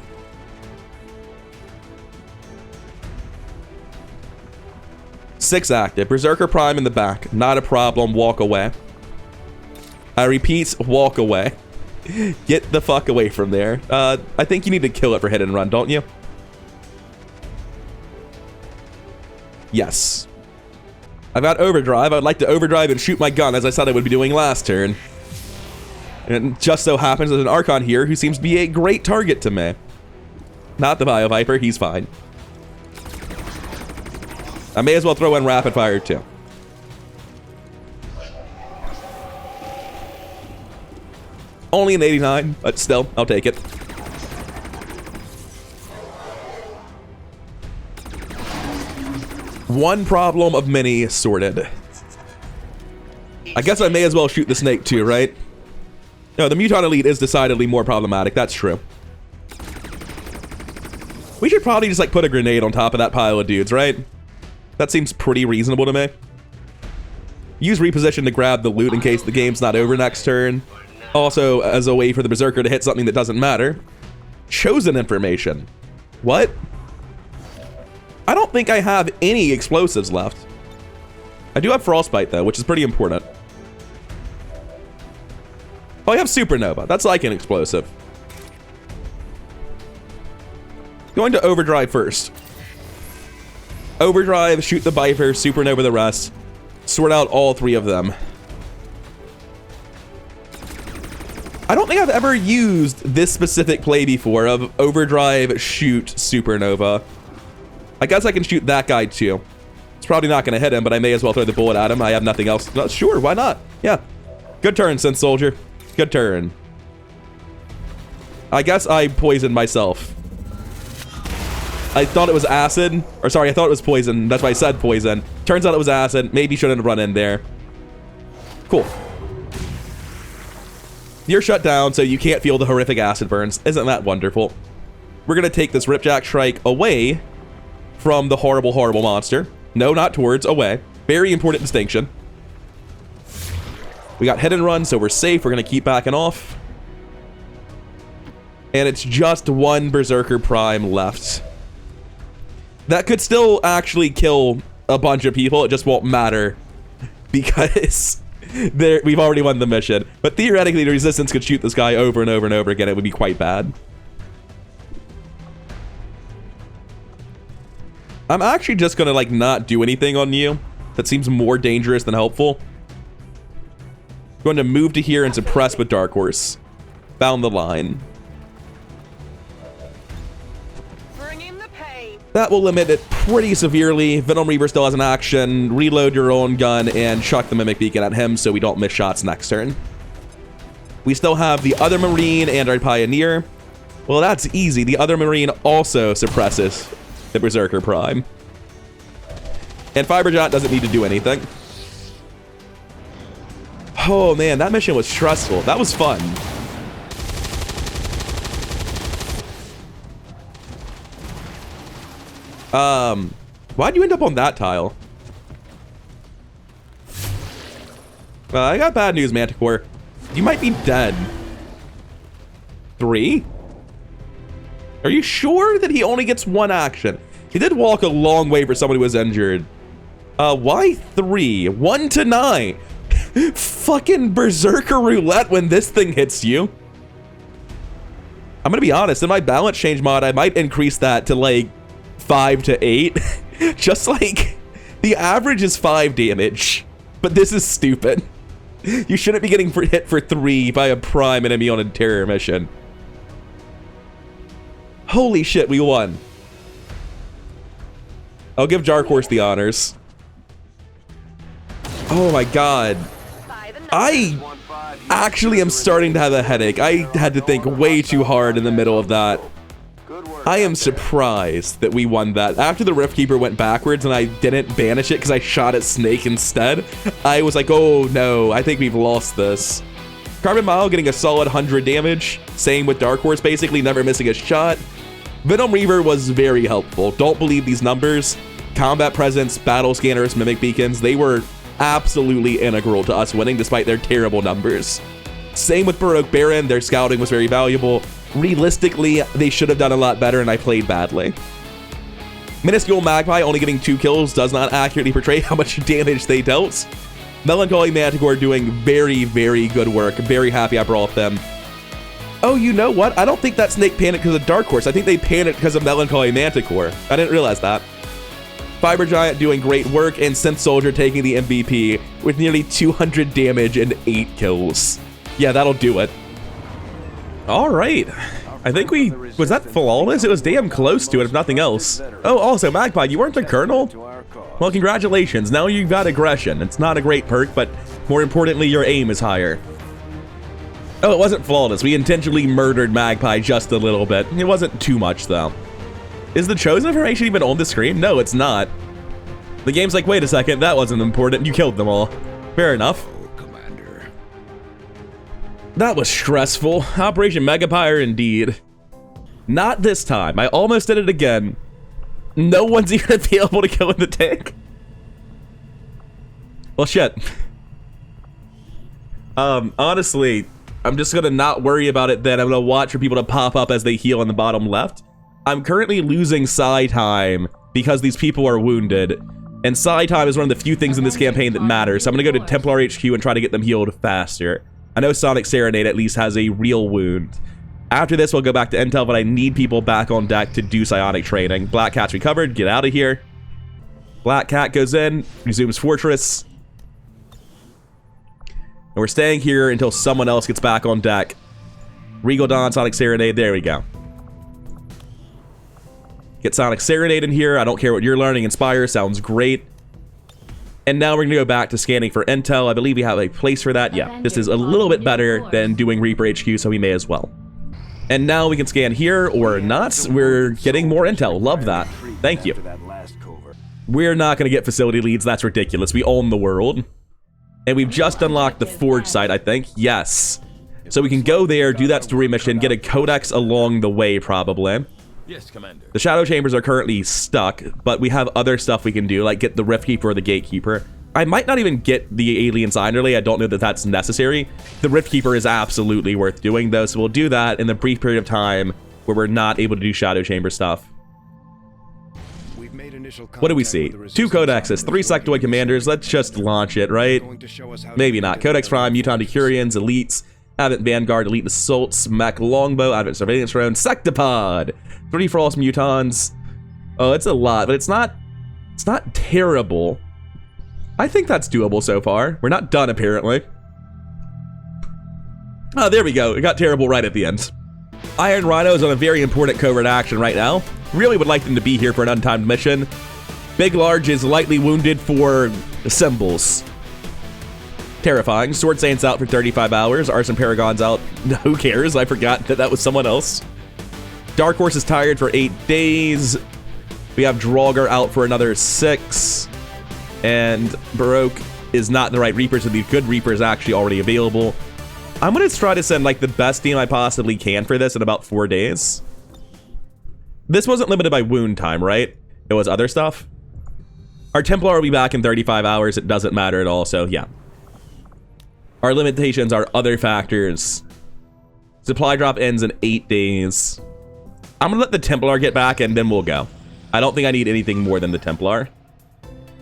Six active. Berserker Prime in the back. Not a problem. Walk away. I repeat, walk away. Get the fuck away from there. I think you need to kill it for hit and run, don't you? Yes. I've got overdrive. I'd like to overdrive and shoot my gun, as I said I would be doing last turn. And it just so happens there's an Archon here who seems to be a great target to me. Not the Bio Viper. He's fine. I may as well throw in rapid fire too. Only an 89, but still, I'll take it. One problem of many sorted. I guess I may as well shoot the snake too, right? No, the Mutant Elite is decidedly more problematic. That's true. We should probably just like put a grenade on top of that pile of dudes, right? That seems pretty reasonable to me. Use reposition to grab the loot in case the game's not over next turn. Also, as a way for the Berserker to hit something that doesn't matter. Chosen information. What? I don't think I have any explosives left. I do have Frostbite, though, which is pretty important. Oh, I have Supernova. That's like an explosive. Going to Overdrive first. Overdrive, shoot the Viper, Supernova the rest. Sort out all 3 of them. I don't think I've ever used this specific play before of Overdrive, shoot, Supernova. I guess I can shoot that guy too. It's probably not going to hit him, but I may as well throw the bullet at him. I have nothing else. Sure, why not? Yeah. Good turn, Synth Soldier. Good turn. I guess I poisoned myself. I thought it was acid. Or sorry, I thought it was poison. That's why I said poison. Turns out it was acid. Maybe shouldn't have run in there. Cool. You're shut down, so you can't feel the horrific acid burns. Isn't that wonderful? We're going to take this Ripjack Shrike away from the horrible, horrible monster. No, not towards. Away. Very important distinction. We got hit and run, so we're safe. We're going to keep backing off. And it's just one Berserker Prime left. That could still actually kill a bunch of people. It just won't matter because we've already won the mission. But theoretically, the Resistance could shoot this guy over and over and over again. It would be quite bad. I'm actually just going to, like, not do anything on you. That seems more dangerous than helpful. Going to move to here and suppress with Dark Horse. Found the line. That will limit it pretty severely. Venom Reaver still has an action. Reload your own gun and chuck the Mimic Beacon at him so we don't miss shots next turn. We still have the other Marine and our Pioneer. Well, that's easy. The other Marine also suppresses the Berserker Prime. And Fiberjot doesn't need to do anything. Oh man, that mission was stressful. That was fun. Why'd you end up on that tile? I got bad news, Manticore. You might be dead. 3? Are you sure that he only gets 1 action? He did walk a long way for someone who was injured. Why 3? 1 to 9. Fucking Berserker Roulette when this thing hits you. I'm gonna be honest, in my balance change mod, I might increase that to like 5 to 8. Just like the average is 5 damage, but this is stupid. You shouldn't be getting hit for 3 by a prime enemy on a terror mission. Holy shit, we won. I'll give Dark Horse the honors. Oh my god. I actually am starting to have a headache. I had to think way too hard in the middle of that. I am surprised that we won that. After the Rift Keeper went backwards and I didn't banish it because I shot at Snake instead, I was like, oh no, I think we've lost this. Carbon Mile getting a solid 100 damage. Same with Dark Horse, basically never missing a shot. Venom Reaver was very helpful. Don't believe these numbers. Combat Presence, Battle Scanners, Mimic Beacons, they were absolutely integral to us winning despite their terrible numbers. Same with Baroque Baron, their scouting was very valuable. Realistically, they should have done a lot better and I played badly. Minuscule Magpie only getting 2 kills does not accurately portray how much damage they dealt. Melancholy Manticore doing very, very good work. Very happy I brought them. Oh, you know what? I don't think that Snake panicked because of Dark Horse. I think they panicked because of Melancholy Manticore. I didn't realize that. Fiber Giant doing great work, and Synth Soldier taking the MVP with nearly 200 damage and 8 kills. Yeah, that'll do it. All right. I think we... Was that flawless? It was damn close to it, if nothing else. Oh, also, Magpie, you weren't a colonel? Well, congratulations. Now you've got aggression. It's not a great perk, but more importantly, your aim is higher. Oh, it wasn't flawless. We intentionally murdered Magpie just a little bit. It wasn't too much, though. Is the chosen information even on the screen? No, it's not. The game's like, wait a second, that wasn't important. You killed them all. Fair enough. Commander. That was stressful. Operation Megapire indeed. Not this time. I almost did it again. No one's even gonna be able to go in the tank. Well, shit. Honestly, I'm just gonna not worry about it then. I'm gonna watch for people to pop up as they heal in the bottom left. I'm currently losing psi time because these people are wounded. And psi time is one of the few things in this campaign that matters. So I'm gonna go to Templar HQ and try to get them healed faster. I know Sonic Serenade at least has a real wound. After this, we'll go back to Intel, but I need people back on deck to do psionic training. Black Cat's recovered, get out of here. Black Cat goes in, resumes Fortress. And we're staying here until someone else gets back on deck. Regal Dawn, Sonic Serenade, there we go. Get Sonic Serenade in here. I don't care what you're learning. Inspire sounds great. And now we're going to go back to scanning for intel. I believe we have a place for that. Yeah, this is a little bit better than doing Reaper HQ, so we may as well. And now we can scan here or not. We're getting more intel. Love that. Thank you. We're not going to get facility leads. That's ridiculous. We own the world. And we've just unlocked the Forge site, I think. Yes. So we can go there, do that story mission, get a codex along the way, probably. Yes, Commander. The Shadow Chambers are currently stuck, but we have other stuff we can do, like get the Rift Keeper or the Gatekeeper. I might not even get the Alien Sign early. I don't know that that's necessary. The Rift Keeper is absolutely worth doing, though, so we'll do that in the brief period of time where we're not able to do Shadow Chamber stuff. What do we see? 2 codexes, 3 sectoid commanders. Let's just launch it, right? Maybe not. Codex Prime, Muton Decurions, Elites, Advent Vanguard, Elite Assaults, Mech Longbow, Advent Surveillance Drone, Sectopod, 3 Frost Mutons. Oh, it's a lot, but it's not terrible. I think that's doable so far. We're not done, apparently. Oh, there we go. It got terrible right at the end. Iron Rhino is on a very important covert action right now. Really would like them to be here for an untimed mission. Big Large is lightly wounded for symbols. Terrifying. Sword Saint's out for 35 hours. Arson Paragon's out. Who cares? I forgot that that was someone else. Dark Horse is tired for 8 days. We have Draugr out for another 6. And Baroque is not the right Reaper, so the good Reaper is actually already available. I'm going to try to send like the best team I possibly can for this in about 4 days. This wasn't limited by wound time, right? It was other stuff. Our Templar will be back in 35 hours. It doesn't matter at all, so yeah. Our limitations are other factors. Supply drop ends in 8 days. I'm going to let the Templar get back and then we'll go. I don't think I need anything more than the Templar.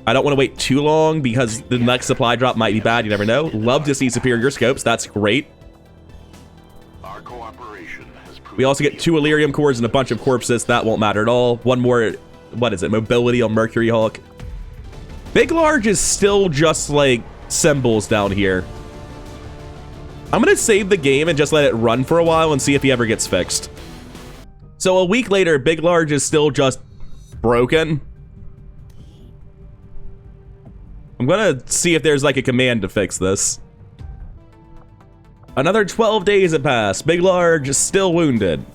I don't want to wait too long because the next supply drop might be bad. You never know. Love to see superior scopes. That's great. Our cooperation has proved We also get 2 Illyrium cores and a bunch of corpses. That won't matter at all. One more, what is it? Mobility on Mercury Hulk. Big Large is still just like symbols down here. I'm gonna save the game and just let it run for a while and see if he ever gets fixed. So a week later, Big Large is still just broken. I'm gonna see if there's like a command to fix this. Another 12 days have passed. Big Large is still wounded.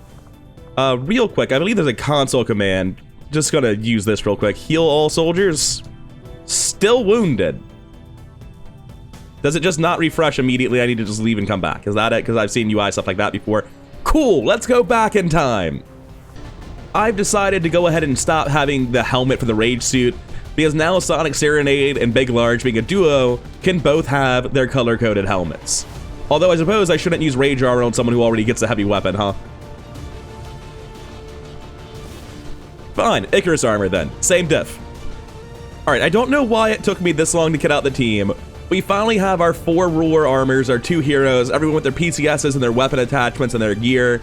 Real quick, I believe there's a console command. Just gonna use this real quick. Heal all soldiers. Still wounded. Does it just not refresh immediately? I need to just leave and come back. Is that it? Because I've seen UI stuff like that before. Cool, let's go back in time. I've decided to go ahead and stop having the helmet for the Rage suit, because now Sonic Serenade and Big Large, being a duo, can both have their color-coded helmets. Although I suppose I shouldn't use Rage Armor on someone who already gets a heavy weapon, huh? Fine, Icarus Armor then. Same diff. Alright, I don't know why it took me this long to get out the team. We finally have our 4 ruler armors, our 2 heroes, everyone with their PCSs and their weapon attachments and their gear.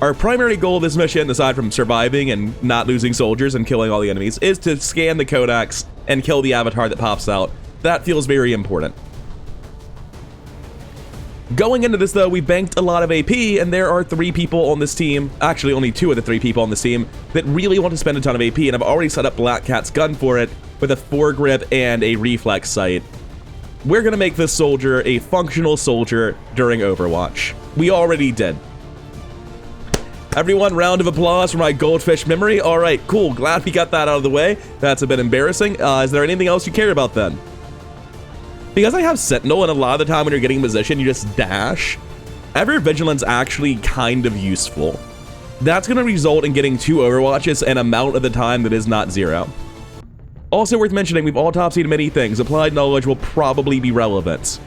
Our primary goal of this mission, aside from surviving and not losing soldiers and killing all the enemies, is to scan the codex and kill the avatar that pops out. That feels very important. Going into this though, we banked a lot of AP, and there are 3 people on this team, actually only 2 of the 3 people on this team, that really want to spend a ton of AP, and I've already set up Black Cat's gun for it with a foregrip and a reflex sight. We're gonna make this soldier a functional soldier during Overwatch. We already did. Everyone, round of applause for my goldfish memory. All right, cool. Glad we got that out of the way. That's a bit embarrassing. Is there anything else you care about then? Because I have Sentinel, and a lot of the time when you're getting in position, you just dash. Ever Vigilance actually kind of useful. That's going to result in getting 2 Overwatches an amount of the time that is not 0. Also worth mentioning, we've autopsied many things. Applied knowledge will probably be relevant.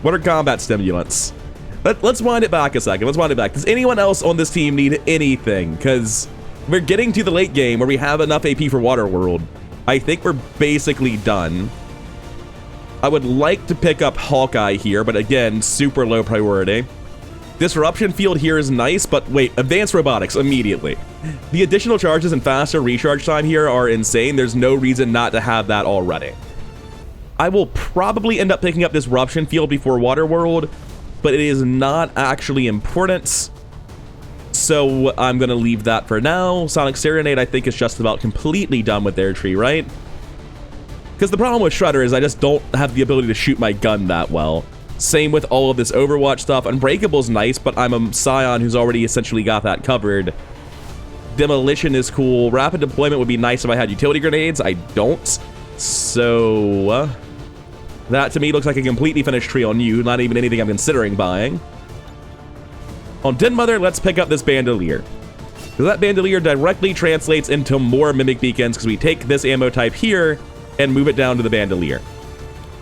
What are combat stimulants? Let's wind it back a second. Let's wind it back. Does anyone else on this team need anything? Because we're getting to the late game where we have enough AP for Waterworld. I think we're basically done. I would like to pick up Hawkeye here, but again, super low priority. Disruption field here is nice, but wait, advanced robotics immediately. The additional charges and faster recharge time here are insane. There's no reason not to have that already. I will probably end up picking up Disruption field before Waterworld, but it is not actually important, so I'm gonna leave that for now. Sonic Serenade, I think, is just about completely done with their tree, right? Because the problem with Shredder is I just don't have the ability to shoot my gun that well. Same with all of this Overwatch stuff. Unbreakable's nice, but I'm a Scion who's already essentially got that covered. Demolition is cool. Rapid deployment would be nice if I had utility grenades. I don't. So that to me looks like a completely finished tree on you. Not even anything I'm considering buying. On Den Mother, let's pick up this Bandolier. Because that Bandolier directly translates into more Mimic Beacons, because we take this ammo type here and move it down to the Bandolier.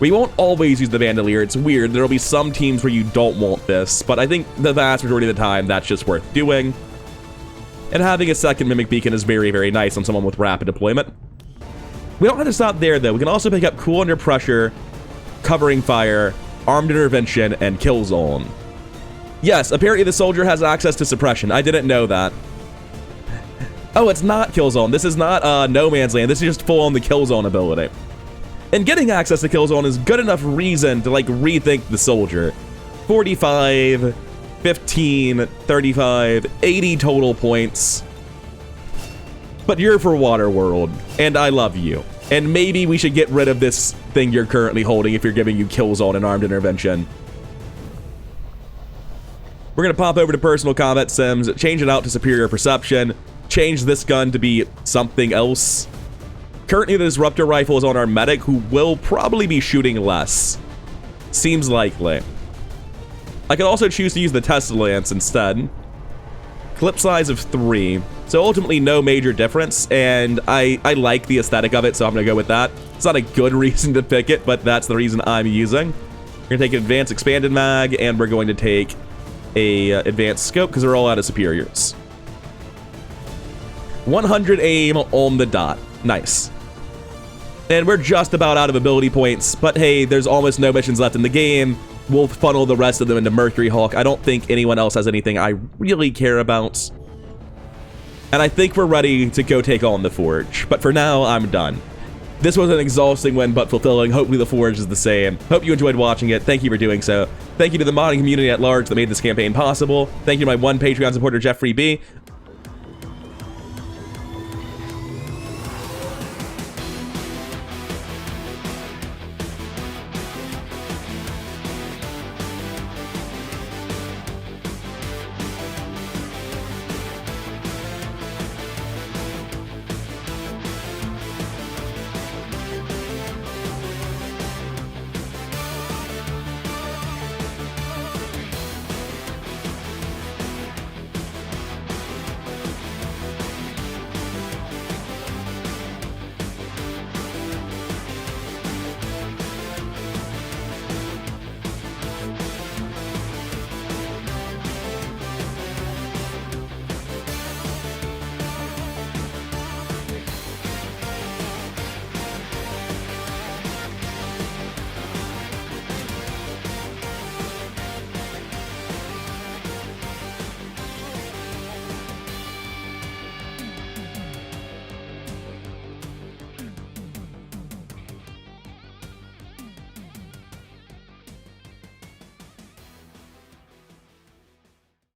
We won't always use the Bandolier. It's weird. There'll be some teams where you don't want this, but I think the vast majority of the time that's just worth doing. And having a second Mimic Beacon is very, very nice on someone with rapid deployment. We don't have to stop there, though. We can also pick up Cool Under Pressure, Covering Fire, Armed Intervention, and Kill Zone. Yes, apparently the soldier has access to Suppression. I didn't know that. Oh, it's not Kill Zone. This is not No Man's Land. This is just full on the Kill Zone ability. And getting access to Kill Zone is good enough reason to, like, rethink the soldier. 45, 15, 35, 80 total points. But you're for Waterworld, and I love you. And maybe we should get rid of this thing you're currently holding if you're giving you Kill Zone and Armed Intervention. We're gonna pop over to Personal Combat Sims, change it out to Superior Perception, change this gun to be something else. Currently, the Disruptor Rifle is on our Medic, who will probably be shooting less. Seems likely. I could also choose to use the Tesla Lance instead. Clip size of 3. So ultimately, no major difference, and I like the aesthetic of it, so I'm gonna go with that. It's not a good reason to pick it, but that's the reason I'm using. We're gonna take an Advanced Expanded Mag, and we're going to take a Advanced Scope, because they're all out of Superiors. 100 aim on the dot. Nice. And we're just about out of ability points, but hey, there's almost no missions left in the game. We'll funnel the rest of them into Mercury Hawk. I don't think anyone else has anything I really care about. And I think we're ready to go take on the Forge, but for now, I'm done. This was an exhausting one, but fulfilling. Hopefully the Forge is the same. Hope you enjoyed watching it. Thank you for doing so. Thank you to the modding community at large that made this campaign possible. Thank you to my one Patreon supporter, Jeffrey B.